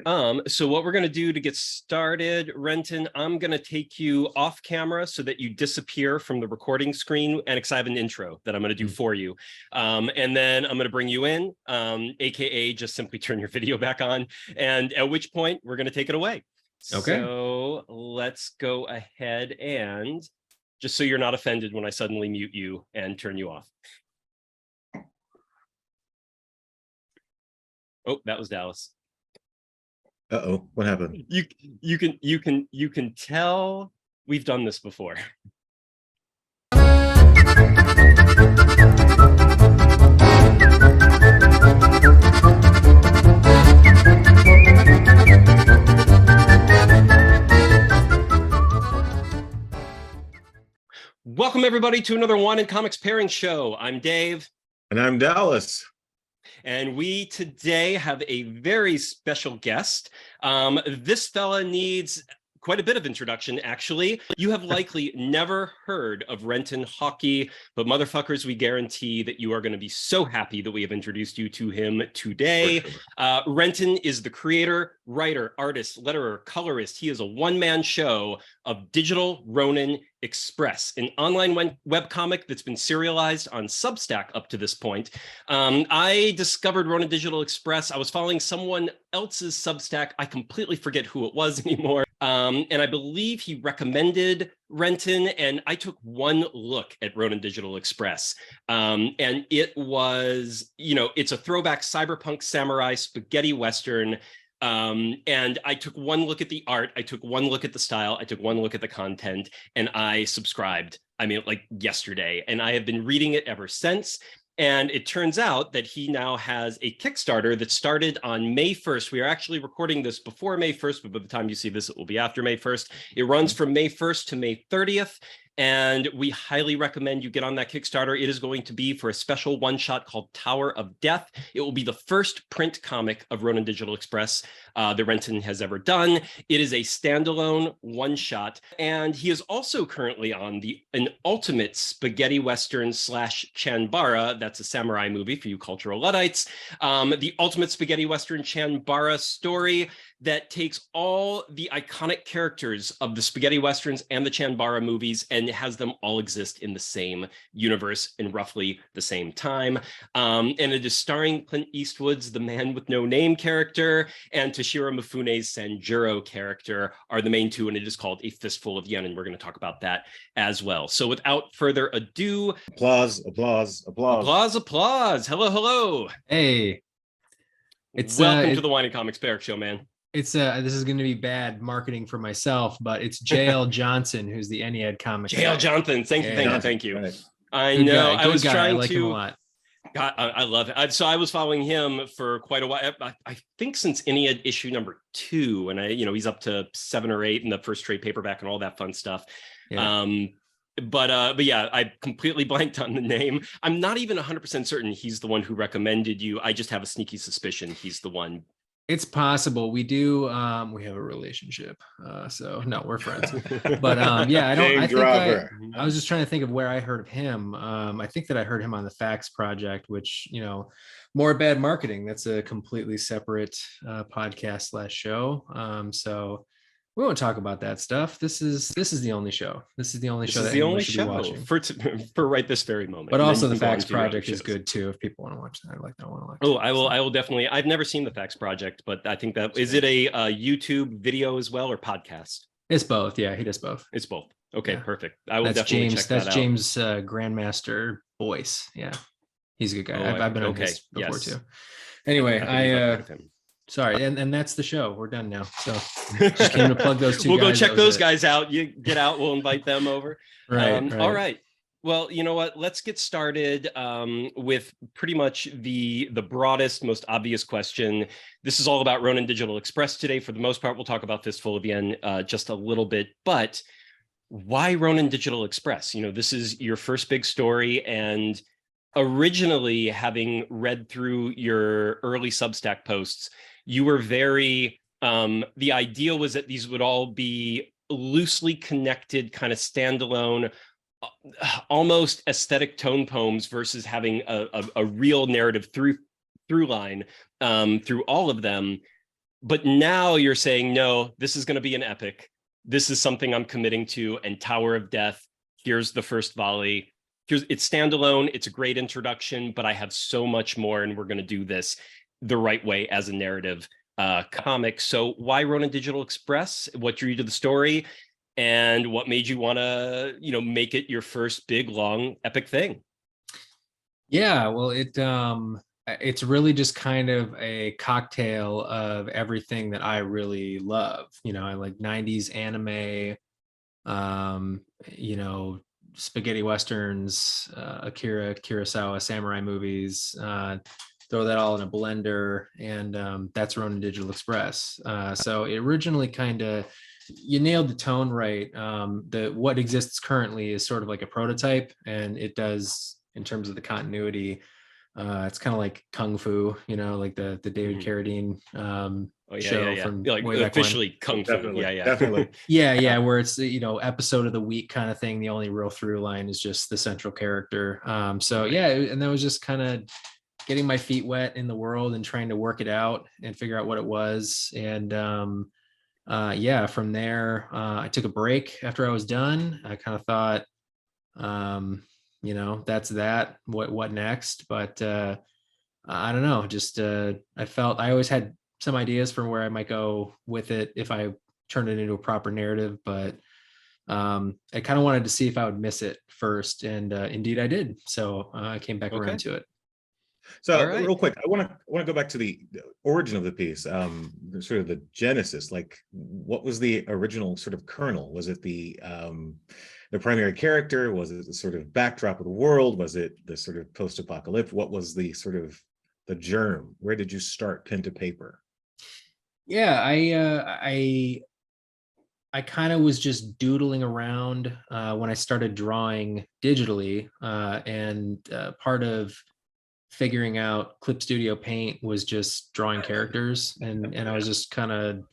So what we're going to do to get started, Renton, I'm going to take you off camera so that you disappear from the recording screen, and because I have an intro that I'm going to do for you. And then I'm going to bring you in, AKA just simply turn your video back on, and at which point we're going to take it away. Okay. So let's go ahead and just so you're not offended when I suddenly mute you and turn you off. Oh, that was Dallas. Uh-oh, what happened? You can tell we've done this before. Welcome everybody to another Wine and Comics pairing show. I'm Dave. And I'm Dallas. And we today have a very special guest. This fella needs quite a bit of introduction, actually. You have likely never heard of Renton Hawkey, but motherfuckers, we guarantee that you are going to be so happy that we have introduced you to him today. Renton is the creator, writer, artist, letterer, colorist. He is a one-man show of Digital Ronin Express, an online webcomic that's been serialized on Substack up to this point. I discovered Ronin Digital Express. I was following someone else's Substack. I completely forget who it was anymore. And I believe he recommended Renton, and I took one look at Ronin Digital Express. And it was, you know, it's a throwback cyberpunk samurai spaghetti Western. And I took one look at the art, I took one look at the style, I took one look at the content, and I subscribed, I mean, like yesterday, and I have been reading it ever since. And it turns out that he now has a Kickstarter that started on May 1st. We are actually recording this before May 1st, but by the time you see this, it will be after May 1st. It runs from May 1st to May 30th. And we highly recommend you get on that Kickstarter. It is going to be for a special one-shot called Tower of Death. It will be the first print comic of Ronin Digital Express that Renton has ever done. It is a standalone one-shot. And he is also currently on an ultimate spaghetti Western / chanbara. That's a samurai movie for you cultural Luddites. The ultimate spaghetti Western chanbara story that takes all the iconic characters of the spaghetti Westerns and the chanbara movies and has them all exist in the same universe in roughly the same time. And it is starring Clint Eastwood's The Man with No Name character, and Toshiro Mifune's Sanjuro character are the main two, and it is called A Fistful of Yen, and we're going to talk about that as well. So without further ado... Applause, applause, applause. Applause, applause. Hello, hello. Hey. Welcome to the Wine and Comics Pairing Show, man. This is going to be bad marketing for myself, but it's JL Johnson, who's the Ennead comic. JL Johnson, thank you. Right. I know. I was trying I like him a lot. God, I love it. So I was following him for quite a while. I think since Ennead issue number 2, and he's up to 7 or 8 in the first trade paperback and all that fun stuff. Yeah. But yeah, I completely blanked on the name. I'm not even 100% certain he's the one who recommended you. I just have a sneaky suspicion he's the one. It's possible. We do. We have a relationship. So no, we're friends. But yeah, I was just trying to think of where I heard of him. I think that I heard him on the Facts Project, which, more bad marketing. That's a completely separate podcast / show. So we won't talk about that stuff. This is the only show. This is the only show that anyone should be watching for right this very moment. But also the Facts Project is good too if people want to watch that. I want to watch. Oh, I will definitely. I've never seen the Facts Project, but I think that is it a YouTube video as well or podcast? It's both. Yeah, he does both. It's both. Okay, yeah. Perfect. I will that's definitely James. check that out. That's James Grandmaster Boyce. Yeah, he's a good guy. I've been on his before too. Anyway, sorry, and that's the show. We're done now. So just came to plug those two. We'll go check those guys out. You get out, we'll invite them over. Right. All right. Well, you know what? Let's get started with pretty much the broadest, most obvious question. This is all about Ronin Digital Express today. For the most part, we'll talk about Fistful of Yen just a little bit. But why Ronin Digital Express? This is your first big story, and originally, having read through your early Substack posts, you were very, the idea was that these would all be loosely connected, kind of standalone, almost aesthetic tone poems versus having a real narrative through line through all of them. but now you're saying, no, this is going to be an epic. This is something I'm committing to. And Tower of Death, here's the first volley. It's standalone. It's a great introduction, but I have so much more, and we're going to do this the right way as a narrative comic. So why Ronin Digital Express? What drew you to the story? And what made you want to, make it your first big, long, epic thing? Yeah, well, it's really just kind of a cocktail of everything that I really love. I like 90s anime, spaghetti westerns, Akira Kurosawa samurai movies, throw that all in a blender, and that's Ronin Digital Express. So it originally kind of, you nailed the tone right. What exists currently is sort of like a prototype, and it does, in terms of the continuity, it's kind of like Kung Fu, like the David Carradine show from like way back officially when. Kung Fu. Definitely, Yeah. definitely. Yeah, where it's episode of the week kind of thing. The only real through line is just the central character. So yeah, and that was just kind of getting my feet wet in the world and trying to work it out and figure out what it was. And from there, I took a break after I was done. I kind of thought, that's that. What next? But I don't know. Just I felt I always had some ideas for where I might go with it if I turned it into a proper narrative, but I kind of wanted to see if I would miss it first, and indeed I did. So I came back around to it. So real quick, I want to go back to the origin of the piece, sort of the genesis. Like, what was the original sort of kernel? Was it the primary character? Was it the sort of backdrop of the world? Was it the sort of post-apocalypse? What was the sort of the germ? Where did you start pen to paper? Yeah, I kind of was just doodling around when I started drawing digitally, and part of figuring out Clip Studio Paint was just drawing characters, and I was just kind of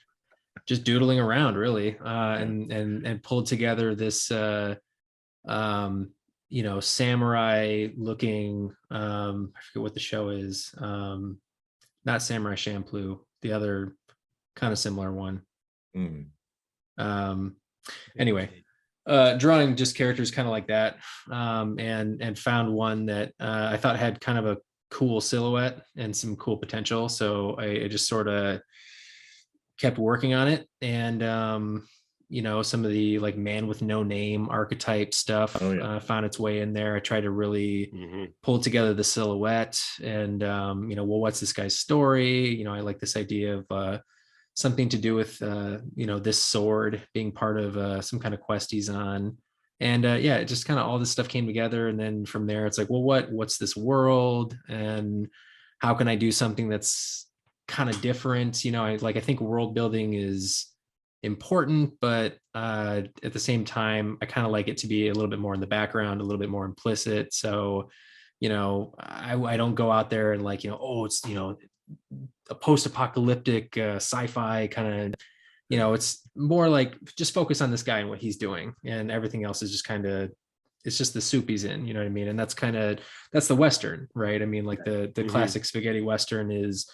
just doodling around really, and pulled together this samurai looking, I forget what the show is, not Samurai Champloo, the other kind of similar one. Anyway, drawing just characters kind of like that, and found one that I thought had kind of a cool silhouette and some cool potential. So I just sort of kept working on it, and some of the like man with no name archetype stuff found its way in there. I tried to really pull together the silhouette, and well, what's this guy's story? I like this idea of something to do with this sword being part of some kind of quest he's on. And it just kind of all this stuff came together, and then from there it's like, well, what's this world, and how can I do something that's kind of different? I think world building is important, but at the same time I kind of like it to be a little bit more in the background, a little bit more implicit. So I don't go out there and like, it's a post-apocalyptic sci-fi kind of, it's more like just focus on this guy and what he's doing, and everything else is just kind of, it's just the soup he's in, you know what I mean? And that's the Western, right? I mean, like the classic spaghetti Western is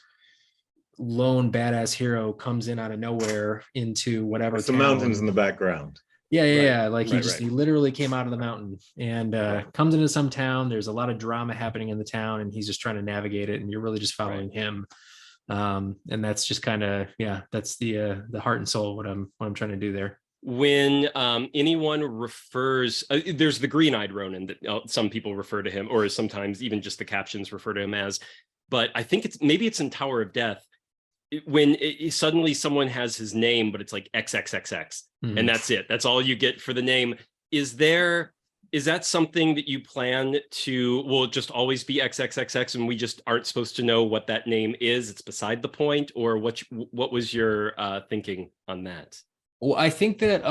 lone badass hero comes in out of nowhere into whatever With the mountains in the background. Yeah. Like he literally came out of the mountain and comes into some town. There's a lot of drama happening in the town, and he's just trying to navigate it, and you're really just following him. And that's just kind of, that's the heart and soul of what I'm trying to do there. When anyone refers, there's the green-eyed Ronin that some people refer to him, or sometimes even just the captions refer to him as, but I think maybe it's in Tower of Death, when suddenly someone has his name, but it's like XXXX, and that's it. That's all you get for the name. Is that something that you plan to, will it just always be XXXX and we just aren't supposed to know what that name is? It's beside the point, or what was your thinking on that? Well, I think that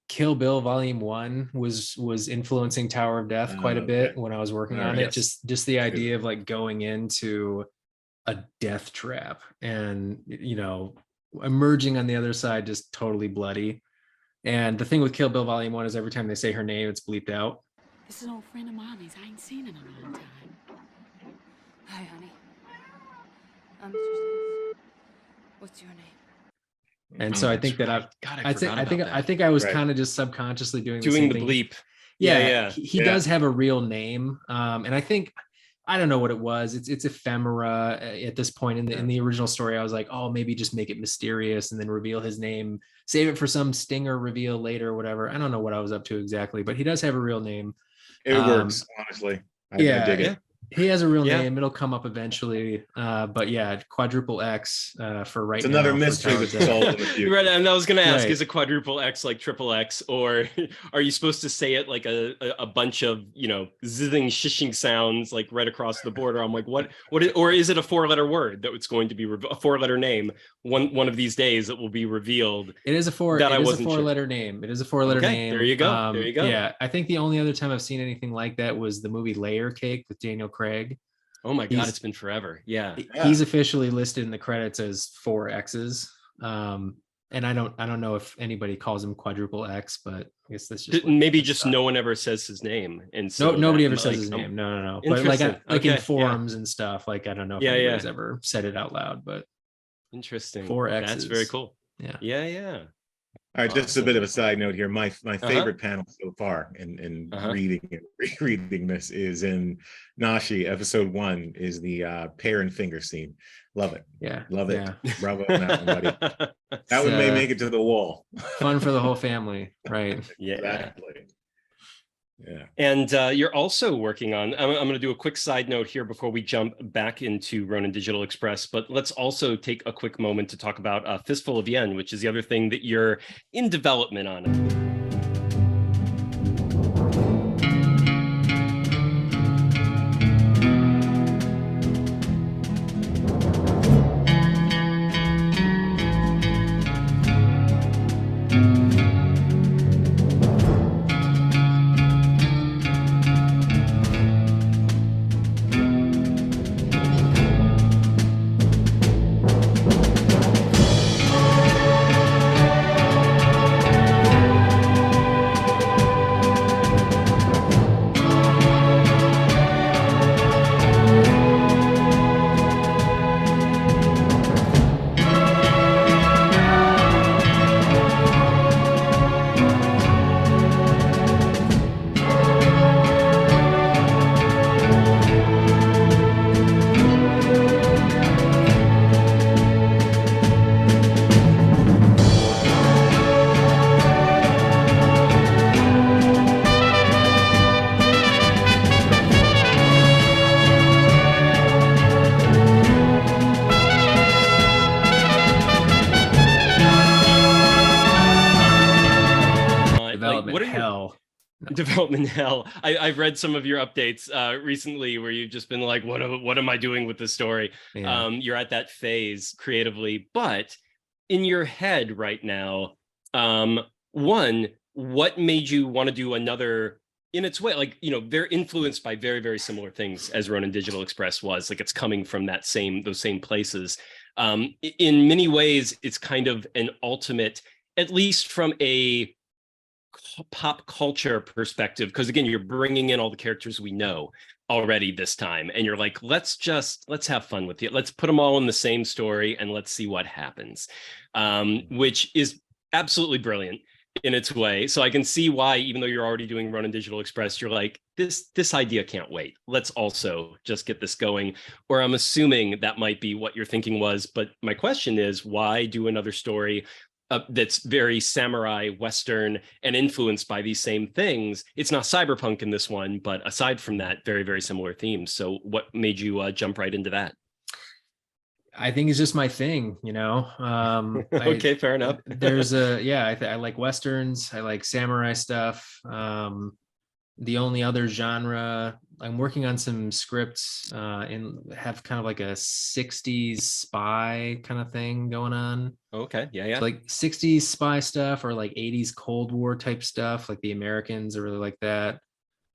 Kill Bill Volume 1 was influencing Tower of Death quite a bit when I was working on it. Just the idea of like going into a death trap and emerging on the other side just totally bloody. And the thing with Kill Bill Volume 1 is every time they say her name, it's bleeped out. This is an old friend of mommy's. I ain't seen in a long time. Hi, honey. Mr. Steve. What's your name? And so I think that I think I was kind of just subconsciously doing the same bleep. Yeah. He does have a real name. And I think, I don't know what it was. It's ephemera at this point in the original story. I was like, oh, maybe just make it mysterious and then reveal his name, save it for some stinger reveal later or whatever. I don't know what I was up to exactly, but he does have a real name. It works, honestly. I dig it. He has a real name. It'll come up eventually. But yeah, quadruple X for right now. It's another mystery that's solved in the future. Right, and I was going to ask, is a quadruple X like triple X, or are you supposed to say it like a bunch of, you know, zizzing, shishing sounds like right across the border? I'm like, or is it a 4-letter word that it's going to be a 4-letter name? One of these days it will be revealed. It is a 4-letter name. It is a 4-letter name. There you go. There you go. Yeah, I think the only other time I've seen anything like that was the movie Layer Cake with Daniel Craig. Oh my God, it's been forever. Yeah. He's officially listed in the credits as 4 X's. And I don't know if anybody calls him quadruple X, but I guess that's just maybe just no one ever says his name. And so nobody ever says his name. No. But like in forums and stuff, like I don't know if anybody's ever said it out loud, but interesting. 4 X's. That's very cool. Yeah. All right, just a bit of a side note here. My favorite panel so far in reading and rereading this is in Nashi. Episode 1 is the pear and finger scene. Love it. Yeah. Love it. Yeah. Bravo on that one, buddy. That one may make it to the wall. Fun for the whole family, right? Yeah. Exactly. Yeah. And you're also working on, I'm going to do a quick side note here before we jump back into Ronin Digital Express, but let's also take a quick moment to talk about Fistful of Yen, which is the other thing that you're in development on. Development hell. I've read some of your updates recently where you've just been like, what am I doing with this story? Yeah. You're at that phase creatively, but in your head right now, one, what made you want to do another in its way? Like, you know, they're influenced by very, very similar things as Ronin Digital Express was. Like, it's coming from those same places. In many ways, it's kind of an ultimate, at least from a pop culture perspective, because again, you're bringing in all the characters we know already this time, and you're like, let's have fun with it. Let's put them all in the same story and let's see what happens, which is absolutely brilliant in its way. So I can see why, even though you're already doing Ronin Digital Express, you're like, this idea can't wait. Let's also just get this going. Or I'm assuming that might be what your thinking was. But my question is, why do another story that's very samurai Western and influenced by these same things? It's not cyberpunk in this one, but aside from that, very, very similar themes. So what made you jump right into that? I think it's just my thing, you know. Okay, fair enough. I like Westerns. I like samurai stuff. The only other genre, I'm working on some scripts and have kind of like a 60s spy kind of thing going on. Okay, yeah. So like 60s spy stuff or like 80s Cold War type stuff, like the Americans are really like that.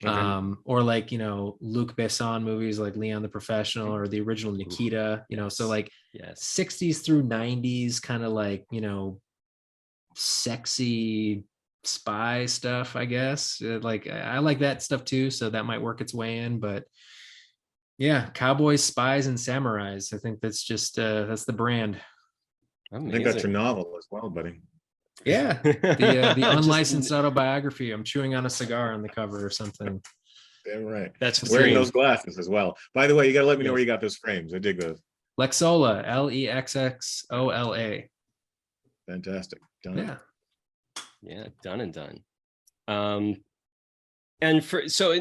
Okay. Or like, you know, Luc Besson movies like Leon the Professional or the original Nikita, you know, so like 60s through 90s kind of like, you know, sexy spy stuff, I guess. Like I like that stuff too, so that might work its way in. But yeah, cowboys, spies, and samurais, I think that's just that's the brand. I think that's your novel as well, buddy. Yeah, the unlicensed autobiography. I'm chewing on a cigar on the cover or something. Yeah, right. That's wearing those glasses as well. By the way, you got to let me know where you got those frames. I dig those. Lexola, Lexxola. Fantastic. Done. Yeah. Yeah, done and done. And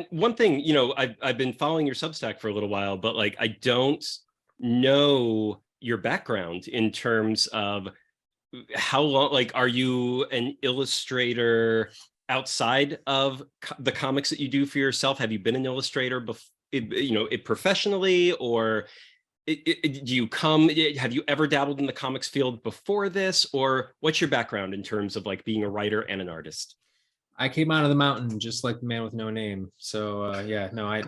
one thing, you know, I've been following your Substack for a little while, but like I don't know your background in terms of how long, like, are you an illustrator outside of the comics that you do for yourself? Have you been an illustrator before, you know, professionally, or do you have you ever dabbled in the comics field before this, or what's your background in terms of like being a writer and an artist? I came out of the mountain just like the man with no name. So yeah, no, I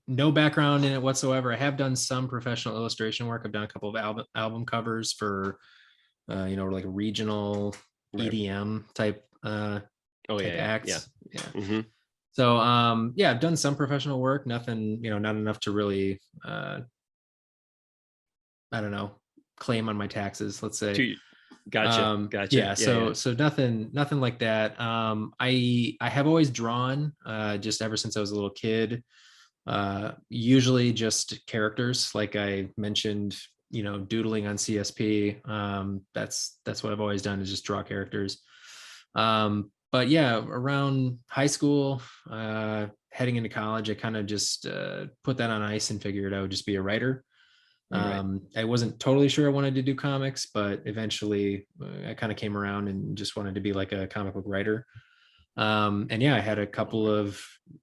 no background in it whatsoever. I have done some professional illustration work. I've done a couple of album covers for you know, like regional EDM type acts. Yeah. Mm-hmm. So yeah, I've done some professional work, nothing, you know, not enough to really I don't know, claim on my taxes, let's say. Gotcha. Yeah, so nothing like that. I have always drawn just ever since I was a little kid. Usually just characters, like I mentioned, you know, doodling on CSP. That's what I've always done, is just draw characters. But yeah, around high school, heading into college, I kind of just put that on ice and figured I would just be a writer. I wasn't totally sure I wanted to do comics, but eventually I kind of came around and just wanted to be like a comic book writer. And yeah, I had a couple of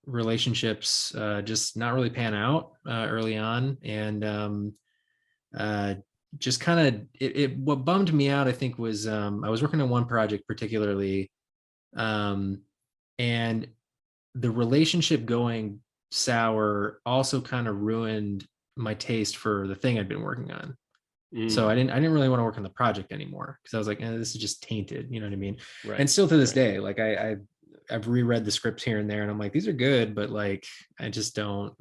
relationships just not really pan out early on. And just kind of what bummed me out, I think, was I was working on one project particularly, and the relationship going sour also kind of ruined my taste for the thing I'd been working on. So I didn't really want to work on the project anymore, because I was like, this is just tainted, you know what I mean? Right. And still to this day, like I've reread the scripts here and there, and I'm like, these are good, but like I don't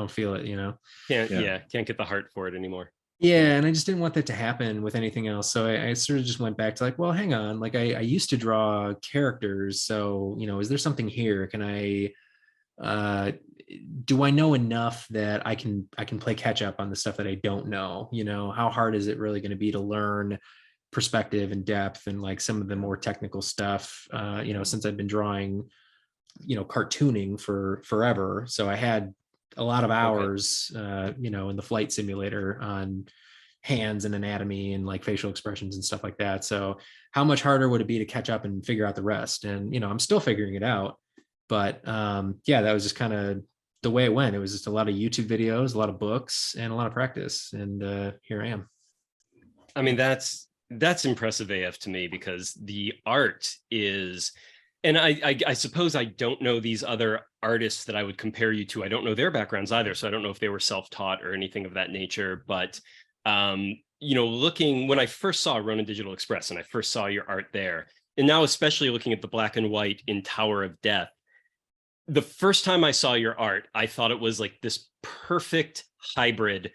feel it, you know? Can't get the heart for it anymore. Yeah, and I just didn't want that to happen with anything else. So I sort of just went back to like, well, hang on, like I used to draw characters, so you know, is there something here? Can I do I know enough that I can play catch up on the stuff that I don't know? You know, how hard is it really going to be to learn perspective and depth and like some of the more technical stuff? You know, since I've been drawing, you know, cartooning for forever, so I had a lot of hours, you know, in the flight simulator on hands and anatomy and like facial expressions and stuff like that. So how much harder would it be to catch up and figure out the rest? And you know, I'm still figuring it out. But yeah, that was just kind of the way it went. It was just a lot of YouTube videos, a lot of books, and a lot of practice. And here I am. I mean, that's impressive AF to me, because the art is, and I suppose I don't know these other artists that I would compare you to. I don't know their backgrounds either, so I don't know if they were self-taught or anything of that nature. But you know, when I first saw Ronin Digital Express and I first saw your art there, and now especially looking at the black and white in Tower of Death, the first time I saw your art, I thought it was like this perfect hybrid,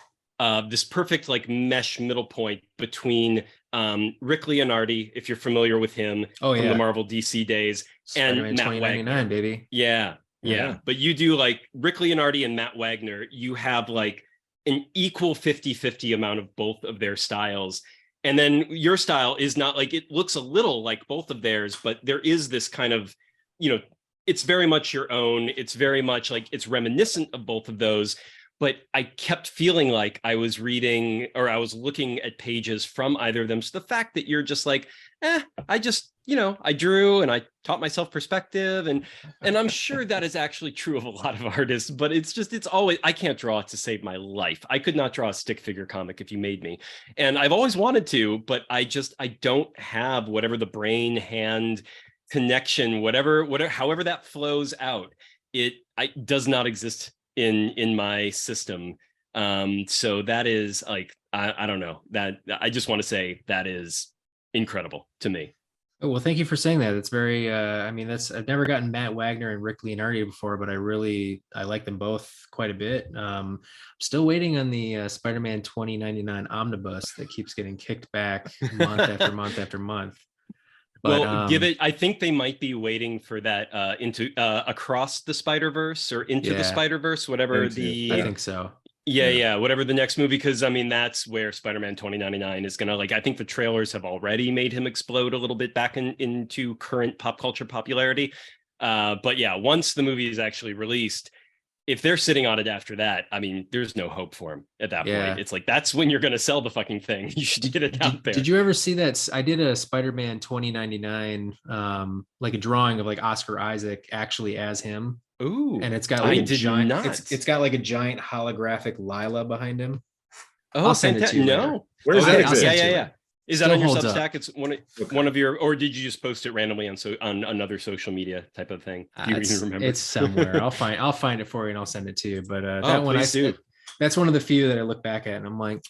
this perfect like mesh middle point between Rick Leonardi, if you're familiar with him, from the Marvel DC days, and Matt Wagner, baby. Yeah. But you do like Rick Leonardi and Matt Wagner, you have like an equal 50-50 amount of both of their styles. And then your style is not like, it looks a little like both of theirs, but there is this kind of, you know, it's very much your own. It's very much like it's reminiscent of both of those. But I kept feeling like I was reading, or I was looking at pages from either of them. So the fact that you're just like, I just, you know, I drew and I taught myself perspective, and I'm sure that is actually true of a lot of artists, but it's always, I can't draw to save my life. I could not draw a stick figure comic if you made me. And I've always wanted to, but I don't have whatever the brain hand connection, however that flows out, it does not exist in my system. So that is like, I don't know, that I just want to say that is incredible to me. Oh, well, thank you for saying that. It's very, I mean, I've never gotten Matt Wagner and Rick Leonardi before, but I like them both quite a bit. I'm still waiting on the Spider-Man 2099 omnibus that keeps getting kicked back month after month after month. But, well, give it. I think they might be waiting for that into Across the Spider-Verse or Into the Spider-Verse, whatever I think so. Yeah, whatever the next movie, because I mean that's where Spider-Man 2099 is gonna, like, I think the trailers have already made him explode a little bit back into current pop culture popularity. But yeah, once the movie is actually released, if they're sitting on it after that, I mean, there's no hope for him at that point. It's like that's when you're gonna sell the fucking thing. You should get it out there. Did you ever see that? I did a Spider-Man 2099, like a drawing of like Oscar Isaac actually as him. Ooh, and it's got like it's got like a giant holographic Lila behind him. Oh, I'll send it to you. No, where is that? Yeah. Is that on your Substack? It's one of your, or did you just post it randomly on another social media type of thing? Do you even remember? It's somewhere. I'll find it for you and I'll send it to you. But that one do. That's one of the few that I look back at and I'm like,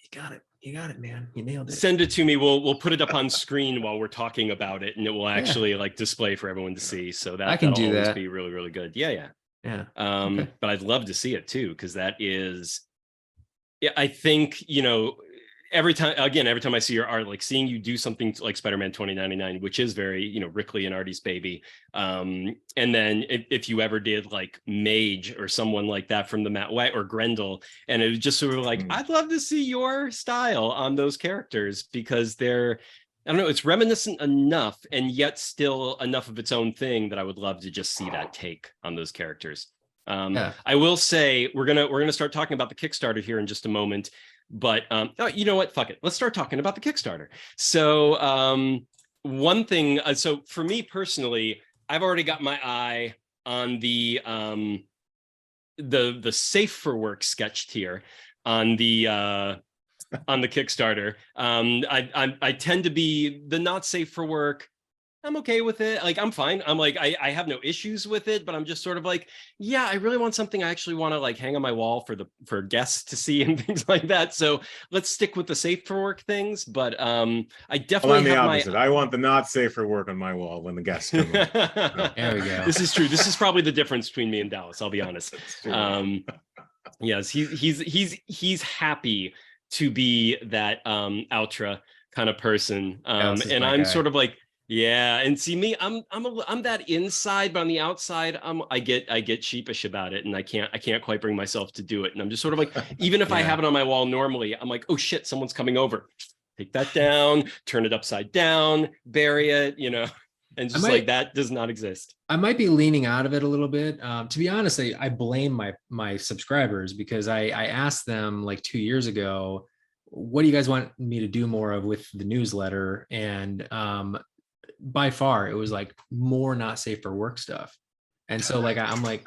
you got it. You got it, man. You nailed it. Send it to me. We'll put it up on screen while we're talking about it, and it will actually like display for everyone to see. So that I can do that. Be really, really good. Yeah. Okay. But I'd love to see it too, because that is, yeah, I think, you know, every time I see your art, like seeing you do something like Spider-Man 2099, which is very, you know, Rick Leonardi's baby. And then if you ever did like Mage or someone like that from the Matt White or Grendel, and it was just sort of like, I'd love to see your style on those characters, because they're, I don't know, it's reminiscent enough and yet still enough of its own thing that I would love to just see that take on those characters. I will say we're gonna start talking about the Kickstarter here in just a moment. But you know what? Fuck it. Let's start talking about the Kickstarter. So one thing, so for me personally, I've already got my eye on the safe for work sketch tier on the Kickstarter. I tend to be the not safe for work. I'm okay with it. Like, I'm fine. I'm like, I have no issues with it, but I'm just sort of like, yeah, I really want something I actually want to like hang on my wall for guests to see and things like that. So let's stick with the safe for work things. But I definitely I'm the opposite. I want the not safe for work on my wall when the guests come. There we go. This is true. This is probably the difference between me and Dallas, I'll be honest. Yes, he's happy to be that ultra kind of person. And I'm sort of like, yeah, and see me, I'm that inside, but on the outside, I get sheepish about it, and I can't quite bring myself to do it. And I'm just sort of like, even if I have it on my wall normally, I'm like, oh shit, someone's coming over. Take that down, turn it upside down, bury it, you know, and just like that does not exist. I might be leaning out of it a little bit. To be honest, I blame my subscribers, because I asked them like 2 years ago, what do you guys want me to do more of with the newsletter? And by far it was like more not safe for work stuff. And so like I'm like,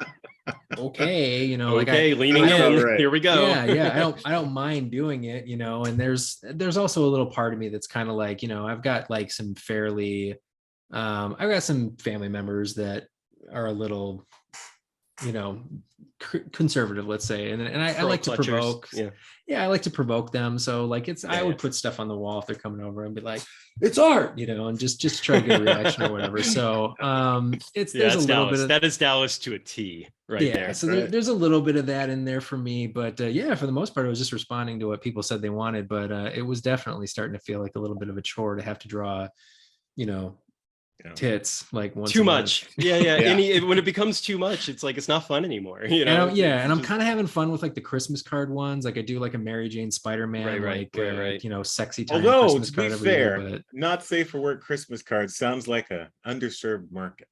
okay, you know, okay, like leaning in, right. Here we go. Yeah. I don't mind doing it, you know. And there's also a little part of me that's kind of like, you know, I've got like some fairly I've got some family members that are a little, you know, conservative, let's say, and I like to provoke. I like to provoke them. So like I would put stuff on the wall if they're coming over and be like, it's art, you know, and just try to get a reaction or whatever. So there's a little bit of that is Dallas to a T right there. So there's a little bit of that in there for me, but for the most part, I was just responding to what people said they wanted. But it was definitely starting to feel like a little bit of a chore to have to draw, you know, tits like once too much. When it becomes too much, it's like it's not fun anymore, you know. And I'm kind of having fun with like the Christmas card ones. Like I do like a Mary Jane Spider-Man, right. You know, sexy time. Although Christmas to card be every fair, year, but not safe for work Christmas card sounds like a underserved market.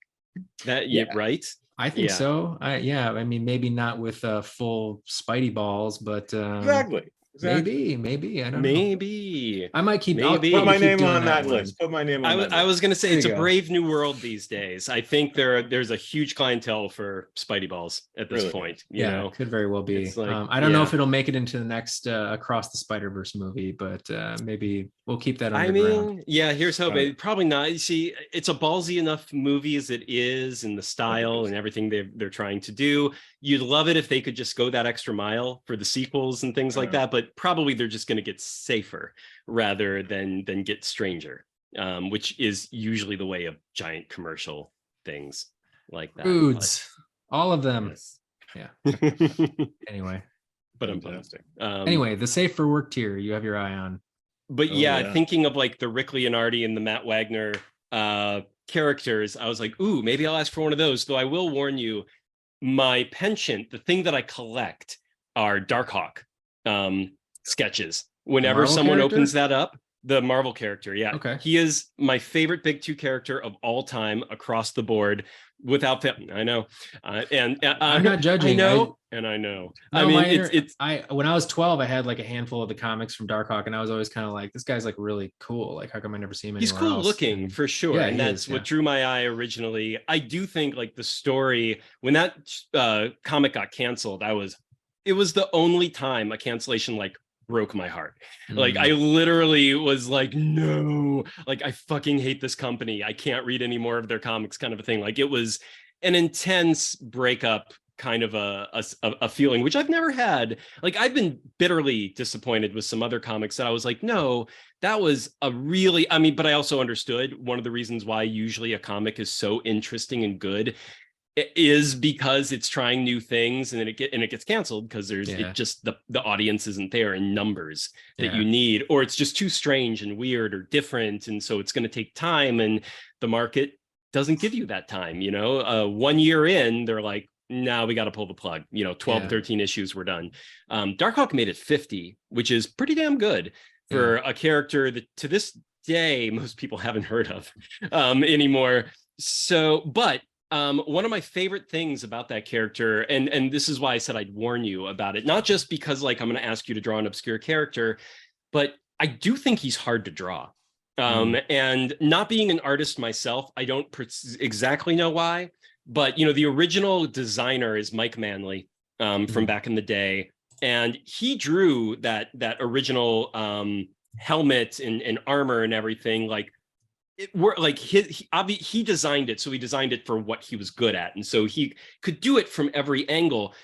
Right. I think so. I mean, maybe not with full Spidey balls, but exactly. Maybe. I don't know. I might keep. Put my name on that list. Put my name on that list. I was going to say it's a brave new world these days. I think there's a huge clientele for Spidey balls at this point. You know, could very well be. Like, I don't know if it'll make it into the next Across the Spider-Verse movie, but maybe we'll keep that underground. Here's hoping. Probably not. You see, it's a ballsy enough movie as it is, in the style and everything they're trying to do. You'd love it if they could just go that extra mile for the sequels and things like that, but probably they're just going to get safer rather than get stranger which is usually the way of giant commercial things like that. Foods, all of them. Yes. Yeah. Anyway. But Fantastic. Anyway, the safe for work tier you have your eye on. But yeah, yeah. thinking of like the Rick Leonardi and the Matt Wagner characters, I was like, ooh, maybe I'll ask for one of those. Though I will warn you, my penchant, the thing that I collect, are Darkhawk sketches. Whenever Marvel someone character? opens that up, the Marvel character, yeah, Okay. he is my favorite Big Two character of all time across the board, without fail. I know, and I'm not judging. I know, and I know. No, I mean, it's when I was 12, I had like a handful of the comics from Darkhawk, and I was always kind of like, this guy's like really cool. Like, how come I never see him anywhere he's cool else? looking And for sure, yeah, and he that's is, what yeah. drew my eye originally. I do think like the story when that comic got canceled, it was the only time a cancellation like broke my heart. Like I literally was like, no, like I fucking hate this company. I can't read any more of their comics, kind of a thing. Like it was an intense breakup, kind of a feeling, which I've never had. Like I've been bitterly disappointed with some other comics that I was like, no, that was a really, I mean, but I also understood one of the reasons why usually a comic is so interesting and good is because it's trying new things, and it gets canceled because there's it just the audience isn't there in numbers that you need, or it's just too strange and weird or different, and so it's going to take time, and the market doesn't give you that time. 1 year in, they're like, now we got to pull the plug. 12 13 issues were done. Darkhawk made it 50, which is pretty damn good for a character that to this day most people haven't heard of anymore. So but one of my favorite things about that character, and this is why I said I'd warn you about it, not just because like I'm going to ask you to draw an obscure character, but I do think he's hard to draw. And not being an artist myself, I don't exactly know why, but the original designer is Mike Manley from back in the day, and he drew that original helmet and armor and everything. Like he designed it, so he designed it for what he was good at, and so he could do it from every angle.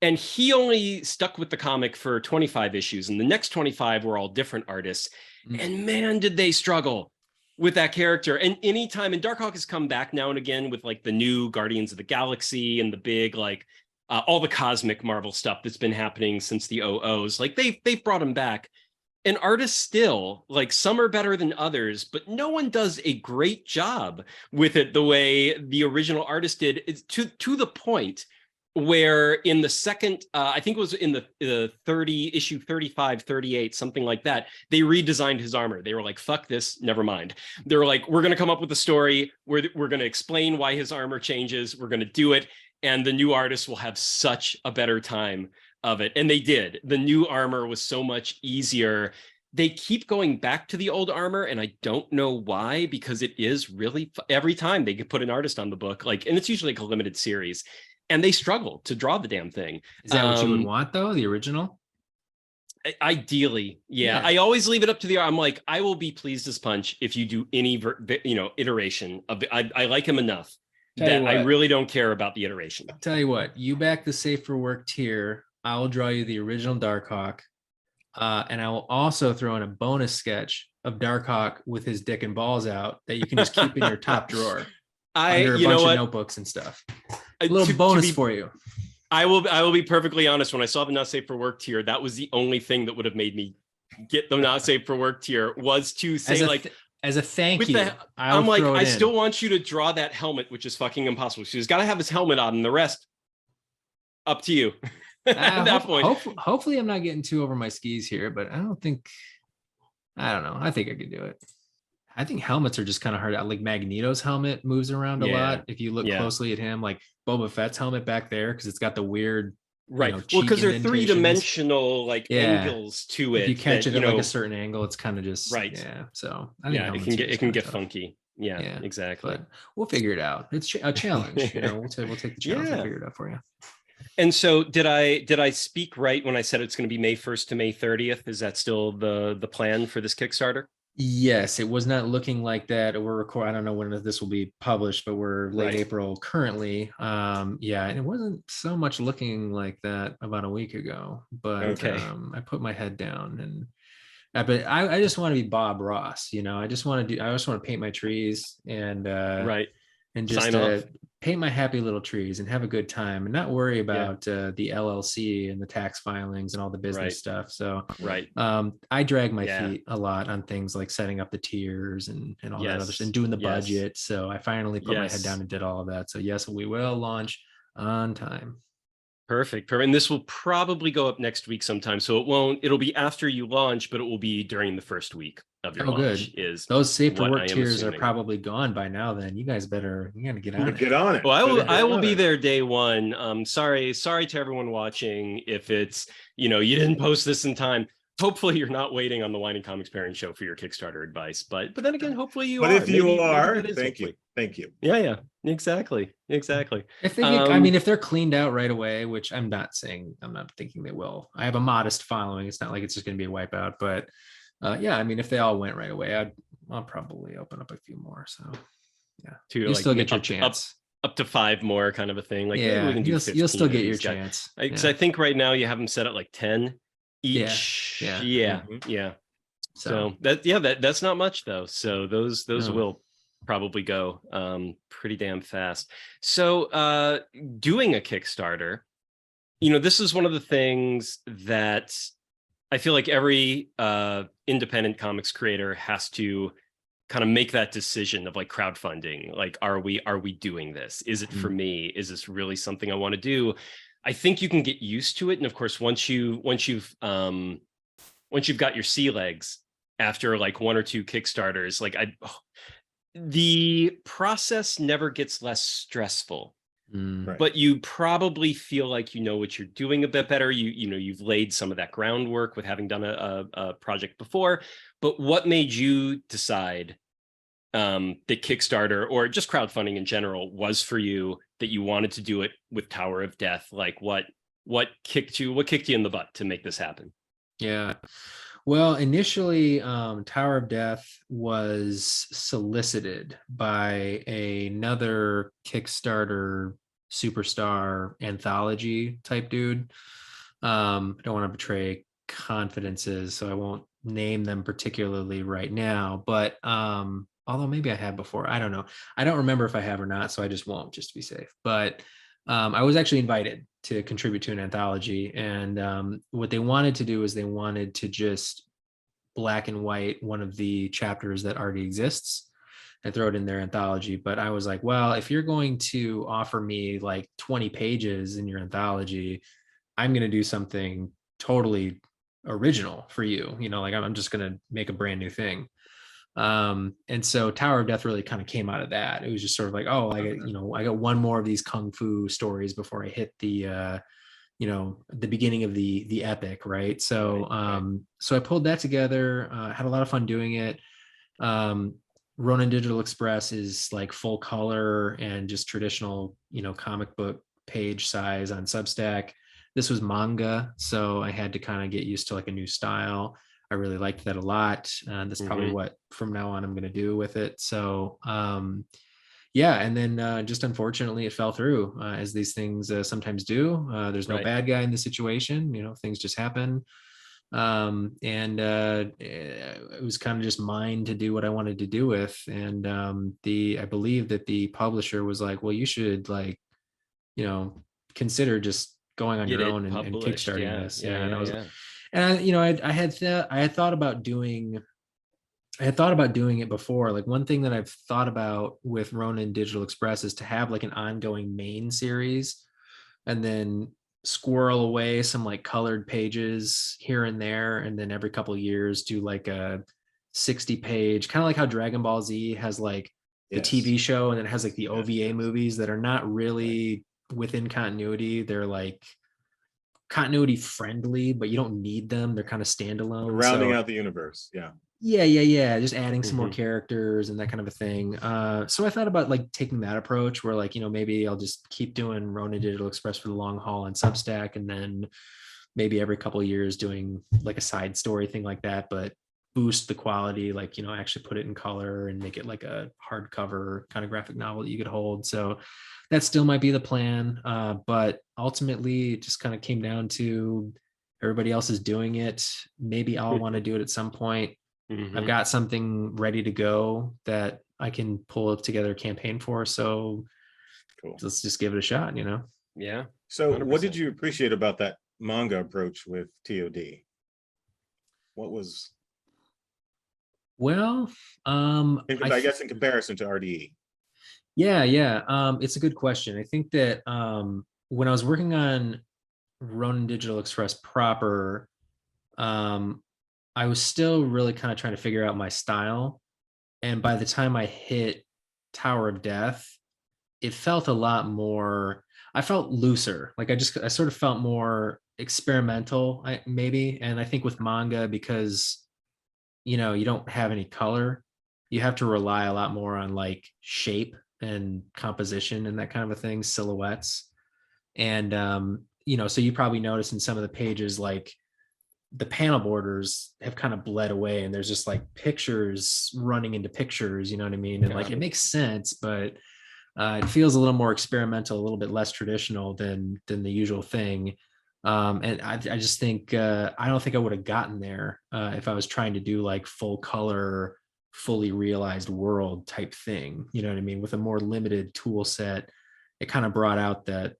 And he only stuck with the comic for 25 issues, and the next 25 were all different artists. And man, did they struggle with that character. And anytime, and Darkhawk has come back now and again with like the new Guardians of the Galaxy and the big like all the cosmic Marvel stuff that's been happening since the OOs. Like they've brought him back. And artists still, like some are better than others, but no one does a great job with it the way the original artist did. It's to the point where in the second, I think it was in the issue 35, 38, something like that, they redesigned his armor. They were like, fuck this, never mind. They were like, we're going to come up with a story where we're going to explain why his armor changes. We're going to do it. And the new artist will have such a better time of it. And they did. The new armor was so much easier. They keep going back to the old armor, and I don't know why, because it is really every time they could put an artist on the book, like, and it's usually like a limited series, and they struggle to draw the damn thing. Is that what you would want though? The original? Ideally, yeah. I always leave it up to I'm like, I will be pleased as punch if you do any iteration of it. I like him enough that I really don't care about the iteration. Tell you what, you back the safe for work tier, I will draw you the original Darkhawk, and I will also throw in a bonus sketch of Darkhawk with his dick and balls out that you can just keep in your top drawer under a bunch of notebooks and stuff. A little bonus for you. I will be perfectly honest. When I saw the not safe for work tier, that was the only thing that would have made me get the not safe for work tier, was to say as a thank you. I'm like, I still want you to draw that helmet, which is fucking impossible. She's got to have his helmet on, and the rest up to you. At that point, hopefully I'm not getting too over my skis here, but I don't know. I think I could do it. I think helmets are just kind of hard. Like Magneto's helmet moves around a lot. If you look closely at him, like Boba Fett's helmet back there, because it's got the weird, well, because they're three-dimensional like angles to it. If you catch it at like a certain angle, it's kind of just Yeah. So I think it can get funky. Yeah, exactly. But we'll figure it out. It's a challenge. We'll take the challenge and figure it out for you. And so did I speak right when I said it's going to be May 1st to May 30th? Is that still the plan for this Kickstarter? Yes, it was not looking like that. We're recording. I don't know when this will be published, but we're late April currently. And it wasn't so much looking like that about a week ago. But I put my head down and But I just want to be Bob Ross, you know. I just want to paint my trees and Right. and just Sign off. paint my happy little trees and have a good time and not worry Yeah. about the LLC and the tax filings and all the business Right. stuff. So Right. I drag my Yeah. feet a lot on things like setting up the tiers and all that other Yes. stuff and doing the Yes. budget. So I finally put my head Yes. down and did all of that. So yes, we will launch on time. Perfect. And this will probably go up next week sometime. So it'll be after you launch, but it will be during the first week of your launch. Good. Is Those safe for what I work am tiers are assuming. probably gone by now. Then you guys gotta get on it. Get on it. Well, Better I get will on be it. there day one. Sorry to everyone watching if it's, you didn't post this in time. Hopefully you're not waiting on the Wine and Comics Parent Show for your Kickstarter advice, but then again, hopefully you are. But if you Maybe are, that is thank you. hopefully. Thank you. Yeah, exactly. If they get, I mean, if they're cleaned out right away, which I'm not thinking they will. I have a modest following. It's not like it's just going to be a wipeout, but yeah, I mean, if they all went right away, I'll probably open up a few more. So yeah, you'll still get your chance. Up to 5 more, kind of a thing. Like yeah, we can do you'll still get your guys. chance. Because I think right now you have them set at like 10 each. Yeah. So that's not much though. So those will probably go pretty damn fast. So doing a Kickstarter, this is one of the things that I feel like every independent comics creator has to kind of make that decision of like crowdfunding. Like, are we doing this? Is it for me? Is this really something I want to do? I think you can get used to it. And of course, once you've got your sea legs after like 1 or 2 Kickstarters, like the process never gets less stressful. Right. But you probably feel like you know what you're doing a bit better. You've laid some of that groundwork with having done a project before. But what made you decide that Kickstarter or just crowdfunding in general was for you, that you wanted to do it with Tower of Death? Like what kicked you in the butt to make this happen? Yeah. Well, initially, Tower of Death was solicited by another Kickstarter superstar anthology type dude. I don't want to betray confidences, so I won't name them particularly right now. But although maybe I have before, I don't know. I don't remember if I have or not, so I just won't, just to be safe. But I was actually invited to contribute to an anthology, and what they wanted to do is they wanted to just black and white one of the chapters that already exists and throw it in their anthology. But I was like, well, if you're going to offer me like 20 pages in your anthology, I'm going to do something totally original for you. Like I'm just going to make a brand new thing. And so Tower of Death really kind of came out of that. It was just sort of like, oh, I got one more of these kung fu stories before I hit the the beginning of the epic, right? So so I pulled that together, had a lot of fun doing it. Ronin Digital Express is like full color and just traditional comic book page size on Substack. This was manga, so I had to kind of get used to like a new style. I really liked that a lot. That's probably what from now on I'm going to do with it. So yeah, and then just unfortunately it fell through, as these things sometimes do. There's no bad guy in the situation. Things just happen. And it was kind of just mine to do what I wanted to do with. And I believe that the publisher was like, well, you should consider just going on your own and kickstarting this. And I was, and I had thought about doing it before. Like one thing that I've thought about with Ronin Digital Express is to have like an ongoing main series and then squirrel away some like colored pages here and there. And then every couple of years do like a 60-page, kind of like how Dragon Ball Z has like the TV show and it has like the OVA movies that are not really within continuity. They're like continuity friendly, but you don't need them. They're kind of standalone. Rounding out the universe. Yeah. Just adding some more characters and that kind of a thing. So I thought about like taking that approach where like, maybe I'll just keep doing Ronin Digital Express for the long haul on Substack. And then maybe every couple of years doing like a side story thing like that, but boost the quality, like, actually put it in color and make it like a hardcover kind of graphic novel that you could hold. So that still might be the plan. But ultimately it just kind of came down to everybody else is doing it. Maybe I'll want to do it at some point. I've got something ready to go that I can pull together a campaign for. So cool. Let's just give it a shot, you know? Yeah. So 100%. What did you appreciate about that manga approach with TOD? What was... Well, I guess in comparison to RDE. Yeah. It's a good question. I think that when I was working on Ronin Digital Express proper, I was still really kind of trying to figure out my style. And by the time I hit Tower of Death, it felt a lot more, I felt looser. Like I sort of felt more experimental, maybe. And I think with manga, because, you know, you don't have any color, you have to rely a lot more on like shape and composition and that kind of a thing, silhouettes. And, you know, so you probably notice in some of the pages, like the panel borders have kind of bled away and there's just like pictures running into pictures, you know what I mean? And like, it makes sense, but it feels a little more experimental, a little bit less traditional than the usual thing. And I just think, I don't think I would have gotten there if I was trying to do like full color, fully realized world type thing, you know what I mean? With a more limited tool set, it kind of brought out that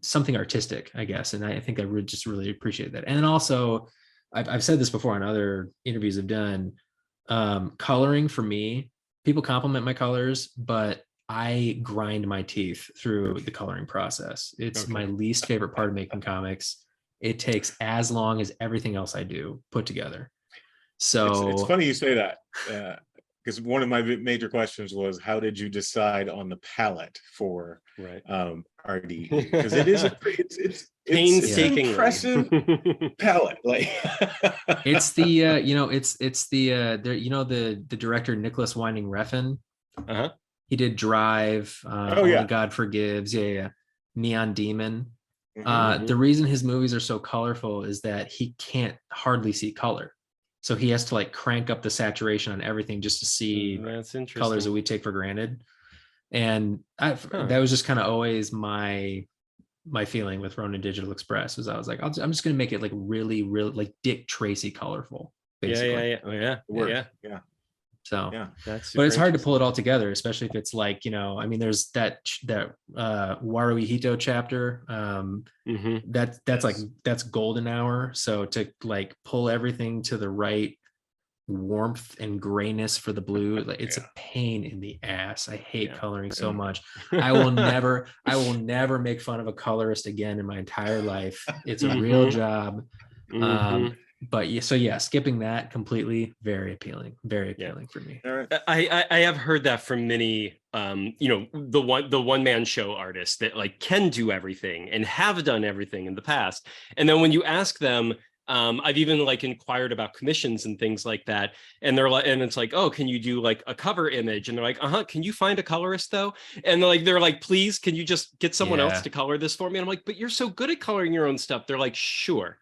something artistic, I guess. And I think I just really appreciate that. And then also, I've said this before on other interviews I've done, coloring for me, people compliment my colors, but I grind my teeth through the coloring process. It's my least favorite part of making comics. It takes as long as everything else I do put together. So it's funny you say that, because one of my major questions was, how did you decide on the palette for RD? Because it is it's an impressive palette. Like it's the you know, it's the you know, the director Nicholas Winding Refn. He did Drive, Only God Forgives, Neon Demon. The reason his movies are so colorful is that he can't hardly see color. So he has to like crank up the saturation on everything just to see colors that we take for granted. And that was just kind of always my feeling with Ronin Digital Express, was I was like, I'm just going to make it like really like Dick Tracy colorful, basically. Yeah. So but it's hard to pull it all together, especially if it's like, you know, I mean, there's that Waru Hito chapter, that's golden hour. So to like pull everything to the right warmth and grayness for the blue, like it's a pain in the ass. I hate coloring so much. I will never make fun of a colorist again in my entire life. It's a real job. But skipping that completely, very appealing for me. I have heard that from many, you know, the one man show artists that like can do everything and have done everything in the past. And then when you ask them, I've even like inquired about commissions and things like that. And they're like, and it's like, oh, can you do like a cover image? And they're like, can you find a colorist though? And they're like, please, can you just get someone else to color this for me? And I'm like, but you're so good at coloring your own stuff. They're like, sure,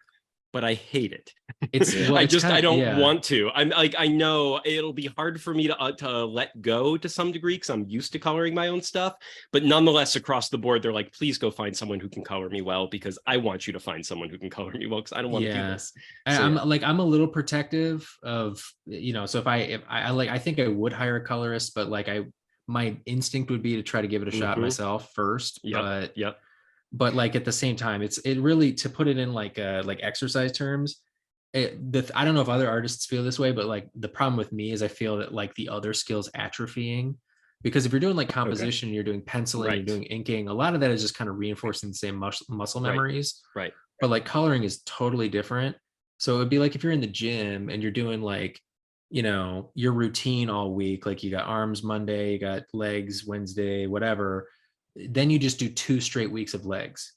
but I hate it. I don't want to. I'm like, I know it'll be hard for me to let go to some degree because I'm used to coloring my own stuff, but nonetheless, across the board, they're like, please go find someone who can color me well, because I want you to find someone who can color me well, because I don't want to do this. So, I'm a little protective of, you know, so if I think I would hire a colorist, but like my instinct would be to try to give it a shot myself first. But like at the same time, it really, to put it in like exercise terms, I don't know if other artists feel this way, but like the problem with me is I feel that like the other skills atrophying, because if you're doing like composition, you're doing penciling, you're doing inking, a lot of that is just kind of reinforcing the same muscle memories. But like coloring is totally different. So it'd be like if you're in the gym and you're doing like, you know, your routine all week, like you got arms Monday, you got legs Wednesday, whatever. Then you just do 2 straight weeks of legs.